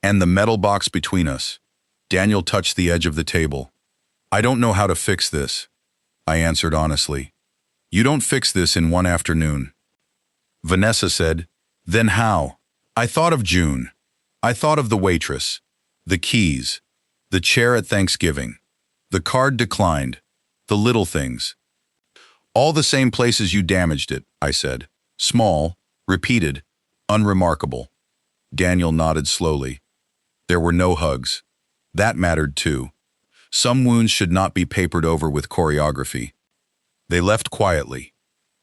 and the metal box between us. Daniel touched the edge of the table. I don't know how to fix this, I answered honestly. You don't fix this in one afternoon. Vanessa said, then how? I thought of June. I thought of the waitress, the keys, the chair at Thanksgiving. The card declined, the little things. All the same places you damaged it, I said. Small, repeated, unremarkable. Daniel nodded slowly. There were no hugs. That mattered too. Some wounds should not be papered over with choreography. They left quietly.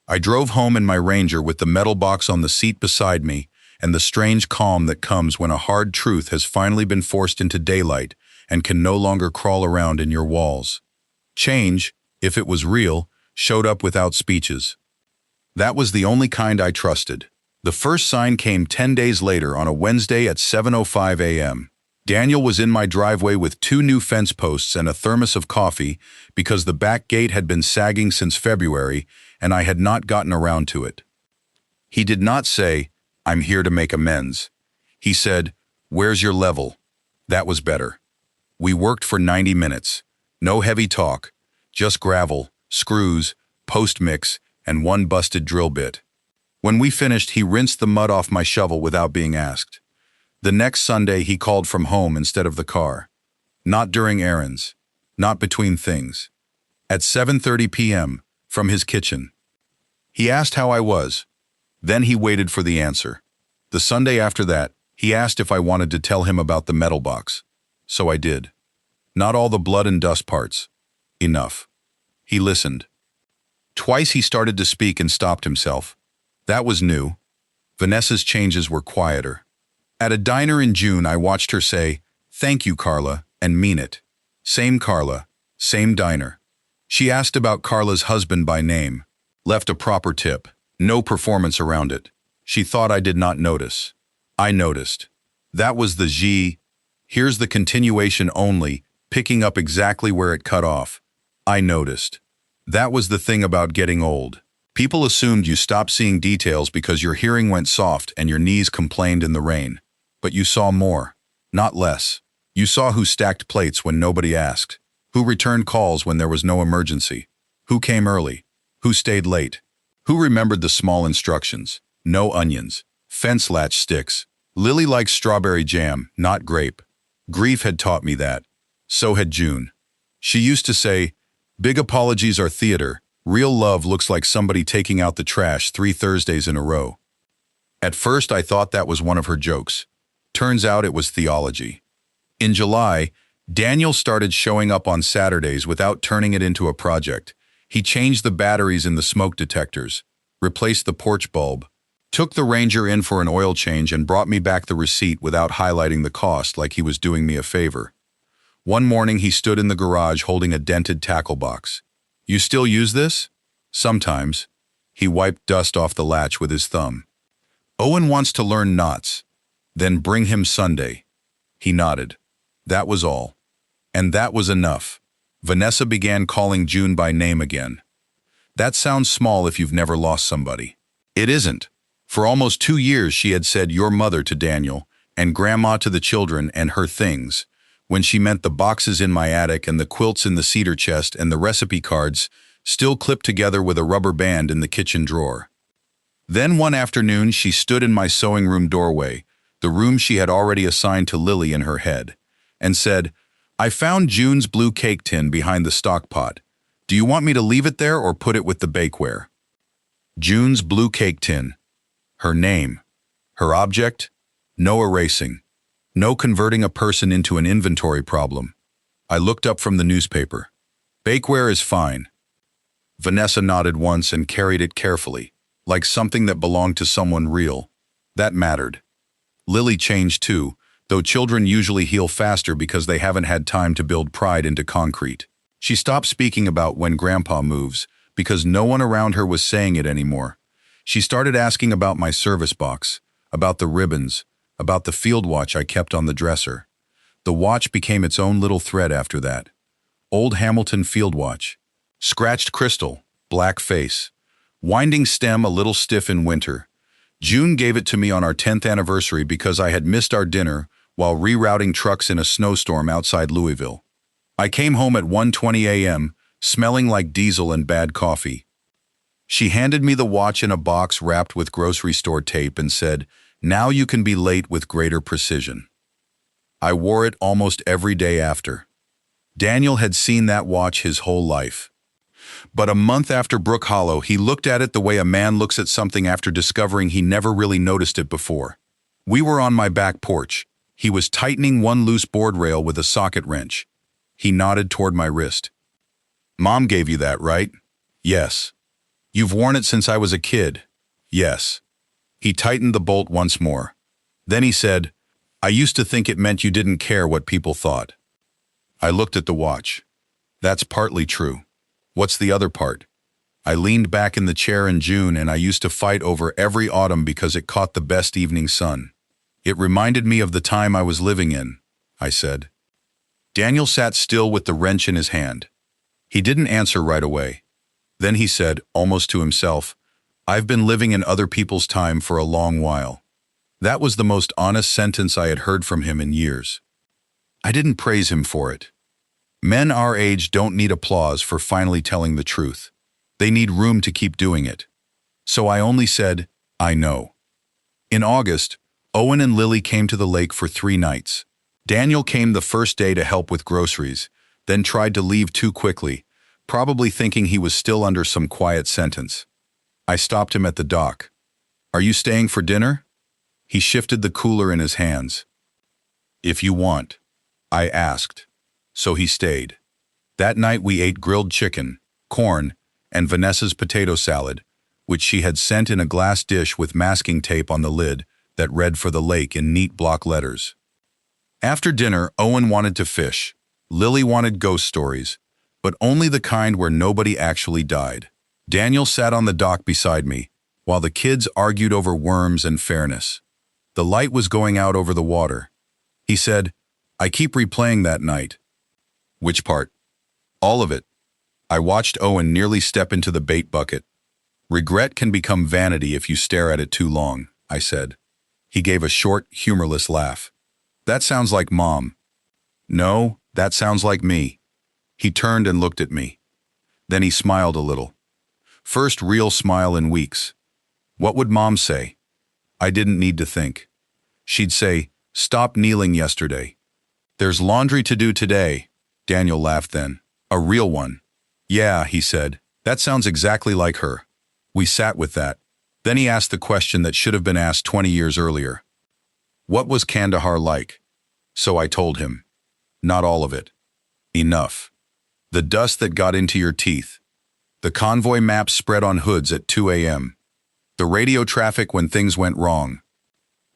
I drove home in my Ranger with the metal box on the seat beside me and the strange calm that comes when a hard truth has finally been forced into daylight and can no longer crawl around in your walls. Change, if it was real, showed up without speeches. That was the only kind I trusted. The first sign came 10 days later on a Wednesday at 7:05 a.m. Daniel was in my driveway with 2 new fence posts and a thermos of coffee because the back gate had been sagging since February and I had not gotten around to it. He did not say, "I'm here to make amends." He said, "Where's your level?" That was better. We worked for 90 minutes. No heavy talk, just gravel, screws, post-mix, and 1 busted drill bit. When we finished, he rinsed the mud off my shovel without being asked. The next Sunday, he called from home instead of the car. Not during errands. Not between things. At 7:30 p.m., from his kitchen. He asked how I was. Then he waited for the answer. The Sunday after that, he asked if I wanted to tell him about the metal box. So I did. Not all the blood and dust parts. Enough. He listened. Twice he started to speak and stopped himself. That was new. Vanessa's changes were quieter. At a diner in June, I watched her say, "Thank you, Carla," and mean it. Same Carla, same diner. She asked about Carla's husband by name. Left a proper tip. No performance around it. She thought I did not notice. I noticed. That was the G. Here's the continuation only, picking up exactly where it cut off. I noticed. That was the thing about getting old. People assumed you stopped seeing details because your hearing went soft and your knees complained in the rain. But you saw more, not less. You saw who stacked plates when nobody asked, who returned calls when there was no emergency, who came early, who stayed late, who remembered the small instructions, no onions, fence latch sticks. Lily likes strawberry jam, not grape. Grief had taught me that. So had June. She used to say, "Big apologies are theater. Real love looks like somebody taking out the trash 3 Thursdays in a row." At first I thought that was one of her jokes. Turns out it was theology. In July, Daniel started showing up on Saturdays without turning it into a project. He changed the batteries in the smoke detectors, replaced the porch bulb, took the Ranger in for an oil change and brought me back the receipt without highlighting the cost like he was doing me a favor. One morning he stood in the garage holding a dented tackle box. "You still use this?" "Sometimes." He wiped dust off the latch with his thumb. "Owen wants to learn knots." "Then bring him Sunday." He nodded. That was all. And that was enough. Vanessa began calling June by name again. That sounds small if you've never lost somebody. It isn't. For almost 2 years she had said "your mother" to Daniel, and "grandma" to the children and her things, when she meant the boxes in my attic and the quilts in the cedar chest and the recipe cards, still clipped together with a rubber band in the kitchen drawer. Then one afternoon she stood in my sewing room doorway, the room she had already assigned to Lily in her head, and said, "I found June's blue cake tin behind the stock pot. Do you want me to leave it there or put it with the bakeware?" June's blue cake tin. Her name. Her object. No erasing. No converting a person into an inventory problem. I looked up from the newspaper. "Bakeware is fine." Vanessa nodded once and carried it carefully, like something that belonged to someone real. That mattered. Lily changed too, though children usually heal faster because they haven't had time to build pride into concrete. She stopped speaking about when Grandpa moves, because no one around her was saying it anymore. She started asking about my service box, about the ribbons, about the field watch I kept on the dresser. The watch became its own little thread after that. Old Hamilton field watch. Scratched crystal, black face. Winding stem a little stiff in winter. June gave it to me on our 10th anniversary because I had missed our dinner while rerouting trucks in a snowstorm outside Louisville. I came home at 1:20 a.m., smelling like diesel and bad coffee. She handed me the watch in a box wrapped with grocery store tape and said, "Now you can be late with greater precision." I wore it almost every day after. Daniel had seen that watch his whole life. But a month after Brook Hollow, he looked at it the way a man looks at something after discovering he never really noticed it before. We were on my back porch. He was tightening one loose board rail with a socket wrench. He nodded toward my wrist. "Mom gave you that, right?" "Yes." "You've worn it since I was a kid?" "Yes." He tightened the bolt once more. Then he said, "I used to think it meant you didn't care what people thought." I looked at the watch. "That's partly true. What's the other part?" I leaned back in the chair in June, and I used to fight over every autumn because it caught the best evening sun. "It reminded me of the time I was living in," I said. Daniel sat still with the wrench in his hand. He didn't answer right away. Then he said, almost to himself, "I've been living in other people's time for a long while." That was the most honest sentence I had heard from him in years. I didn't praise him for it. Men our age don't need applause for finally telling the truth. They need room to keep doing it. So I only said, "I know." In August, Owen and Lily came to the lake for 3 nights. Daniel came the first day to help with groceries, then tried to leave too quickly, probably thinking he was still under some quiet sentence. I stopped him at the dock. "Are you staying for dinner?" He shifted the cooler in his hands. "If you want," I asked. So he stayed. That night we ate grilled chicken, corn, and Vanessa's potato salad, which she had sent in a glass dish with masking tape on the lid that read "For the Lake" in neat block letters. After dinner, Owen wanted to fish. Lily wanted ghost stories, but only the kind where nobody actually died. Daniel sat on the dock beside me, while the kids argued over worms and fairness. The light was going out over the water. He said, "I keep replaying that night." "Which part?" "All of it." I watched Owen nearly step into the bait bucket. "Regret can become vanity if you stare at it too long," I said. He gave a short, humorless laugh. "That sounds like Mom." "No, that sounds like me." He turned and looked at me. Then he smiled a little. First real smile in weeks. What would Mom say? I didn't need to think. She'd say, "Stop kneeling yesterday." "There's laundry to do today." Daniel laughed then. "A real one." "Yeah," he said. "That sounds exactly like her." We sat with that. Then he asked the question that should have been asked 20 years earlier. What was Kandahar like? So I told him. Not all of it. Enough. The dust that got into your teeth. The convoy maps spread on hoods at 2 a.m. The radio traffic when things went wrong.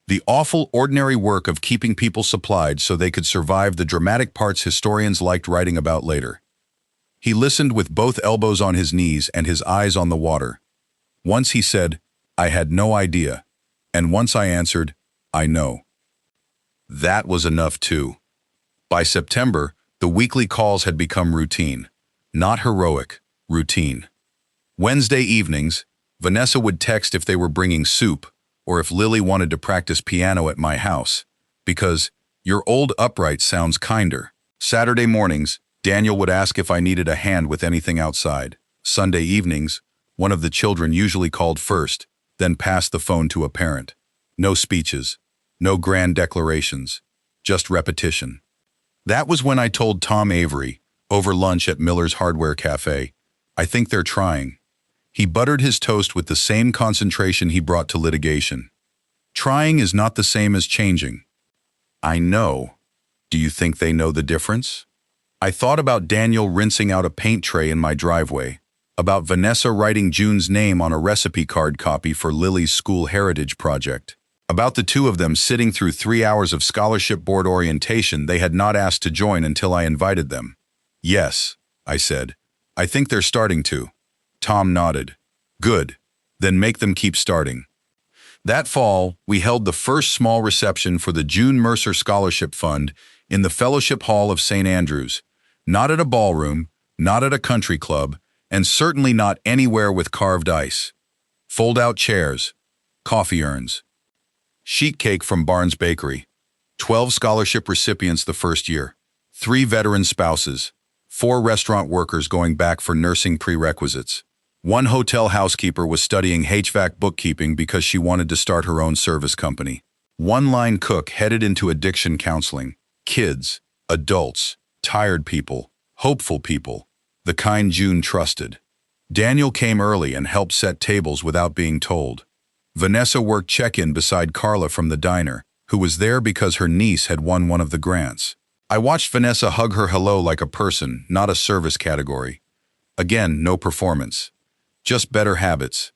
The awful, ordinary work of keeping people supplied so they could survive the dramatic parts historians liked writing about later. He listened with both elbows on his knees and his eyes on the water. Once he said, "I had no idea." And once I answered, "I know." That was enough too. By September, the weekly calls had become routine. Not heroic, routine. Wednesday evenings, Vanessa would text if they were bringing soup or if Lily wanted to practice piano at my house, because "your old upright sounds kinder." Saturday mornings, Daniel would ask if I needed a hand with anything outside. Sunday evenings, one of the children usually called first, then passed the phone to a parent. No speeches, no grand declarations, just repetition. That was when I told Tom Avery, over lunch at Miller's Hardware Cafe, "I think they're trying." He buttered his toast with the same concentration he brought to litigation. Trying is not the same as changing. I know. Do you think they know the difference? I thought about Daniel rinsing out a paint tray in my driveway, about Vanessa writing June's name on a recipe card copy for Lily's school heritage project, about the two of them sitting through 3 hours of scholarship board orientation they had not asked to join until I invited them. "Yes," I said. "I think they're starting to." Tom nodded. "Good. Then make them keep starting." That fall, we held the first small reception for the June Mercer Scholarship Fund in the Fellowship Hall of St. Andrews, not at a ballroom, not at a country club, and certainly not anywhere with carved ice. Fold-out chairs, coffee urns, sheet cake from Barnes Bakery, 12 scholarship recipients the first year, 3 veteran spouses, 4 restaurant workers going back for nursing prerequisites. 1 hotel housekeeper was studying HVAC bookkeeping because she wanted to start her own service company. 1 line cook headed into addiction counseling. Kids, adults, tired people, hopeful people, the kind June trusted. Daniel came early and helped set tables without being told. Vanessa worked check-in beside Carla from the diner, who was there because her niece had won one of the grants. I watched Vanessa hug her hello like a person, not a service category. Again, no performance. Just better habits.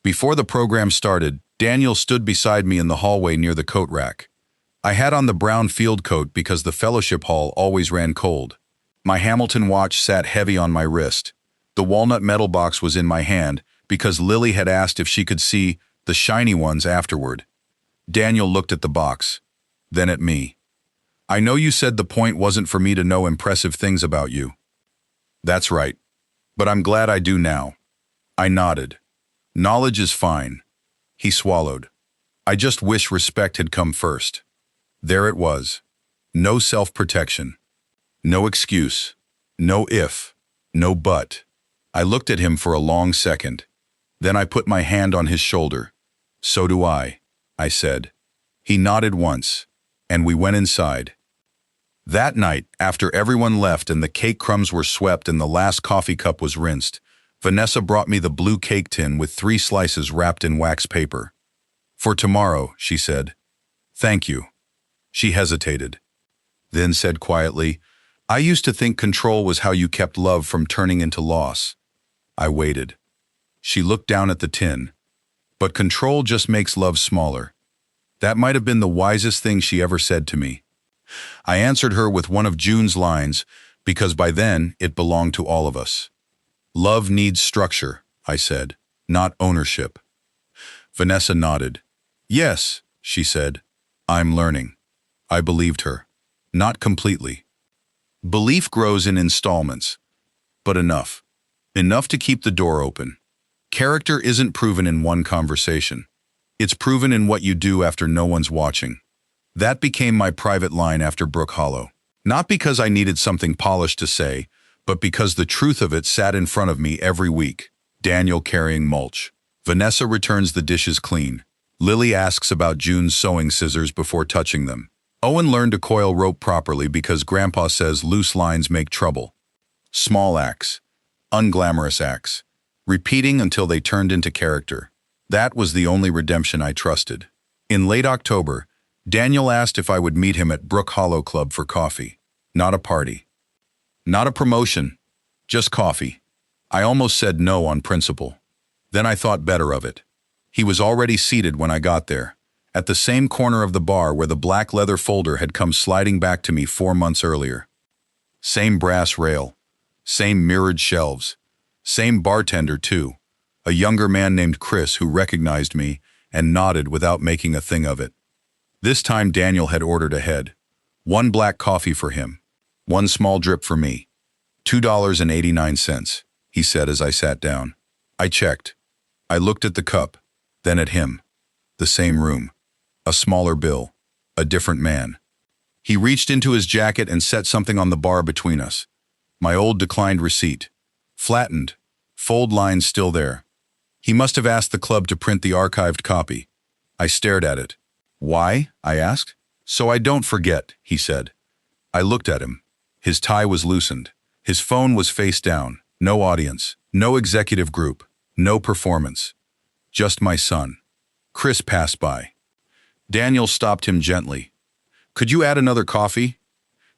Before the program started, Daniel stood beside me in the hallway near the coat rack. I had on the brown field coat because the fellowship hall always ran cold. My Hamilton watch sat heavy on my wrist. The walnut metal box was in my hand because Lily had asked if she could see the shiny ones afterward. Daniel looked at the box, then at me. I know you said the point wasn't for me to know impressive things about you. That's right. But I'm glad I do now. I nodded. Knowledge is fine. He swallowed. I just wish respect had come first. There it was. No self-protection. No excuse. No if. No but. I looked at him for a long second. Then I put my hand on his shoulder. So do I said. He nodded once, and we went inside. That night, after everyone left and the cake crumbs were swept and the last coffee cup was rinsed, Vanessa brought me the blue cake tin with 3 slices wrapped in wax paper. For tomorrow, she said. Thank you. She hesitated. Then said quietly, I used to think control was how you kept love from turning into loss. I waited. She looked down at the tin. But control just makes love smaller. That might have been the wisest thing she ever said to me. I answered her with one of June's lines, because by then it belonged to all of us. Love needs structure, I said, not ownership. Vanessa nodded. Yes, she said. I'm learning. I believed her. Not completely. Belief grows in installments. But enough. Enough to keep the door open. Character isn't proven in one conversation. It's proven in what you do after no one's watching. That became my private line after Brook Hollow. Not because I needed something polished to say, but because the truth of it sat in front of me every week. Daniel carrying mulch. Vanessa returns the dishes clean. Lily asks about June's sewing scissors before touching them. Owen learned to coil rope properly because Grandpa says loose lines make trouble. Small acts. Unglamorous acts. Repeating until they turned into character. That was the only redemption I trusted. In late October, Daniel asked if I would meet him at Brook Hollow Club for coffee. Not a party. Not a promotion. Just coffee. I almost said no on principle. Then I thought better of it. He was already seated when I got there, at the same corner of the bar where the black leather folder had come sliding back to me 4 months earlier. Same brass rail. Same mirrored shelves. Same bartender, too. A younger man named Chris who recognized me and nodded without making a thing of it. This time Daniel had ordered ahead. 1 black coffee for him. 1 small drip for me. $2.89, he said as I sat down. I checked. I looked at the cup, then at him. The same room. A smaller bill. A different man. He reached into his jacket and set something on the bar between us. My old declined receipt. Flattened. Fold lines still there. He must have asked the club to print the archived copy. I stared at it. Why? I asked. So I don't forget, he said. I looked at him. His tie was loosened. His phone was face down. No audience. No executive group. No performance. Just my son. Chris passed by. Daniel stopped him gently. Could you add another coffee?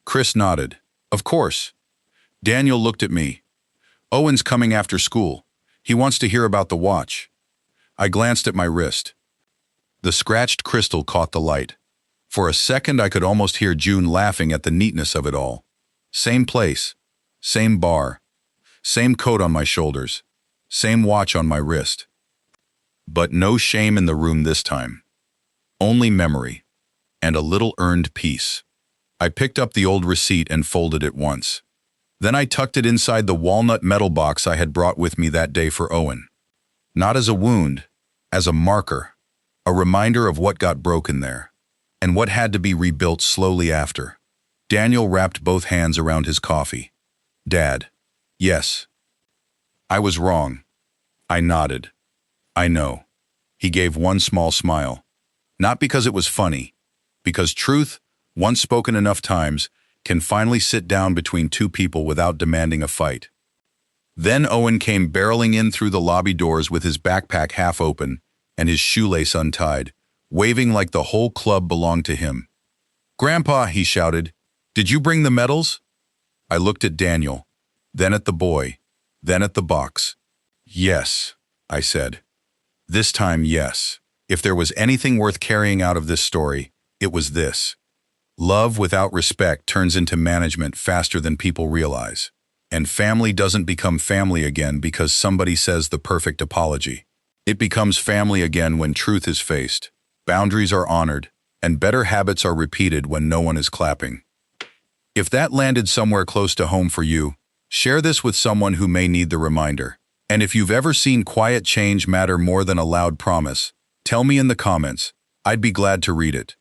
Chris nodded. Of course. Daniel looked at me. Owen's coming after school. He wants to hear about the watch. I glanced at my wrist. The scratched crystal caught the light. For a second I could almost hear June laughing at the neatness of it all. Same place. Same bar. Same coat on my shoulders. Same watch on my wrist. But no shame in the room this time. Only memory. And a little earned peace. I picked up the old receipt and folded it once. Then I tucked it inside the walnut metal box I had brought with me that day for Owen. Not as a wound, as a marker, a reminder of what got broken there, and what had to be rebuilt slowly after. Daniel wrapped both hands around his coffee. Dad. Yes. I was wrong. I nodded. I know. He gave one small smile. Not because it was funny, because truth, once spoken enough times, can finally sit down between 2 people without demanding a fight. Then Owen came barreling in through the lobby doors with his backpack half open and his shoelace untied, waving like the whole club belonged to him. "Grandpa," he shouted, "did you bring the medals?" I looked at Daniel, then at the boy, then at the box. "Yes," I said. This time, yes. If there was anything worth carrying out of this story, it was this. Love without respect turns into management faster than people realize. And family doesn't become family again because somebody says the perfect apology. It becomes family again when truth is faced, boundaries are honored, and better habits are repeated when no one is clapping. If that landed somewhere close to home for you, share this with someone who may need the reminder. And if you've ever seen quiet change matter more than a loud promise, tell me in the comments. I'd be glad to read it.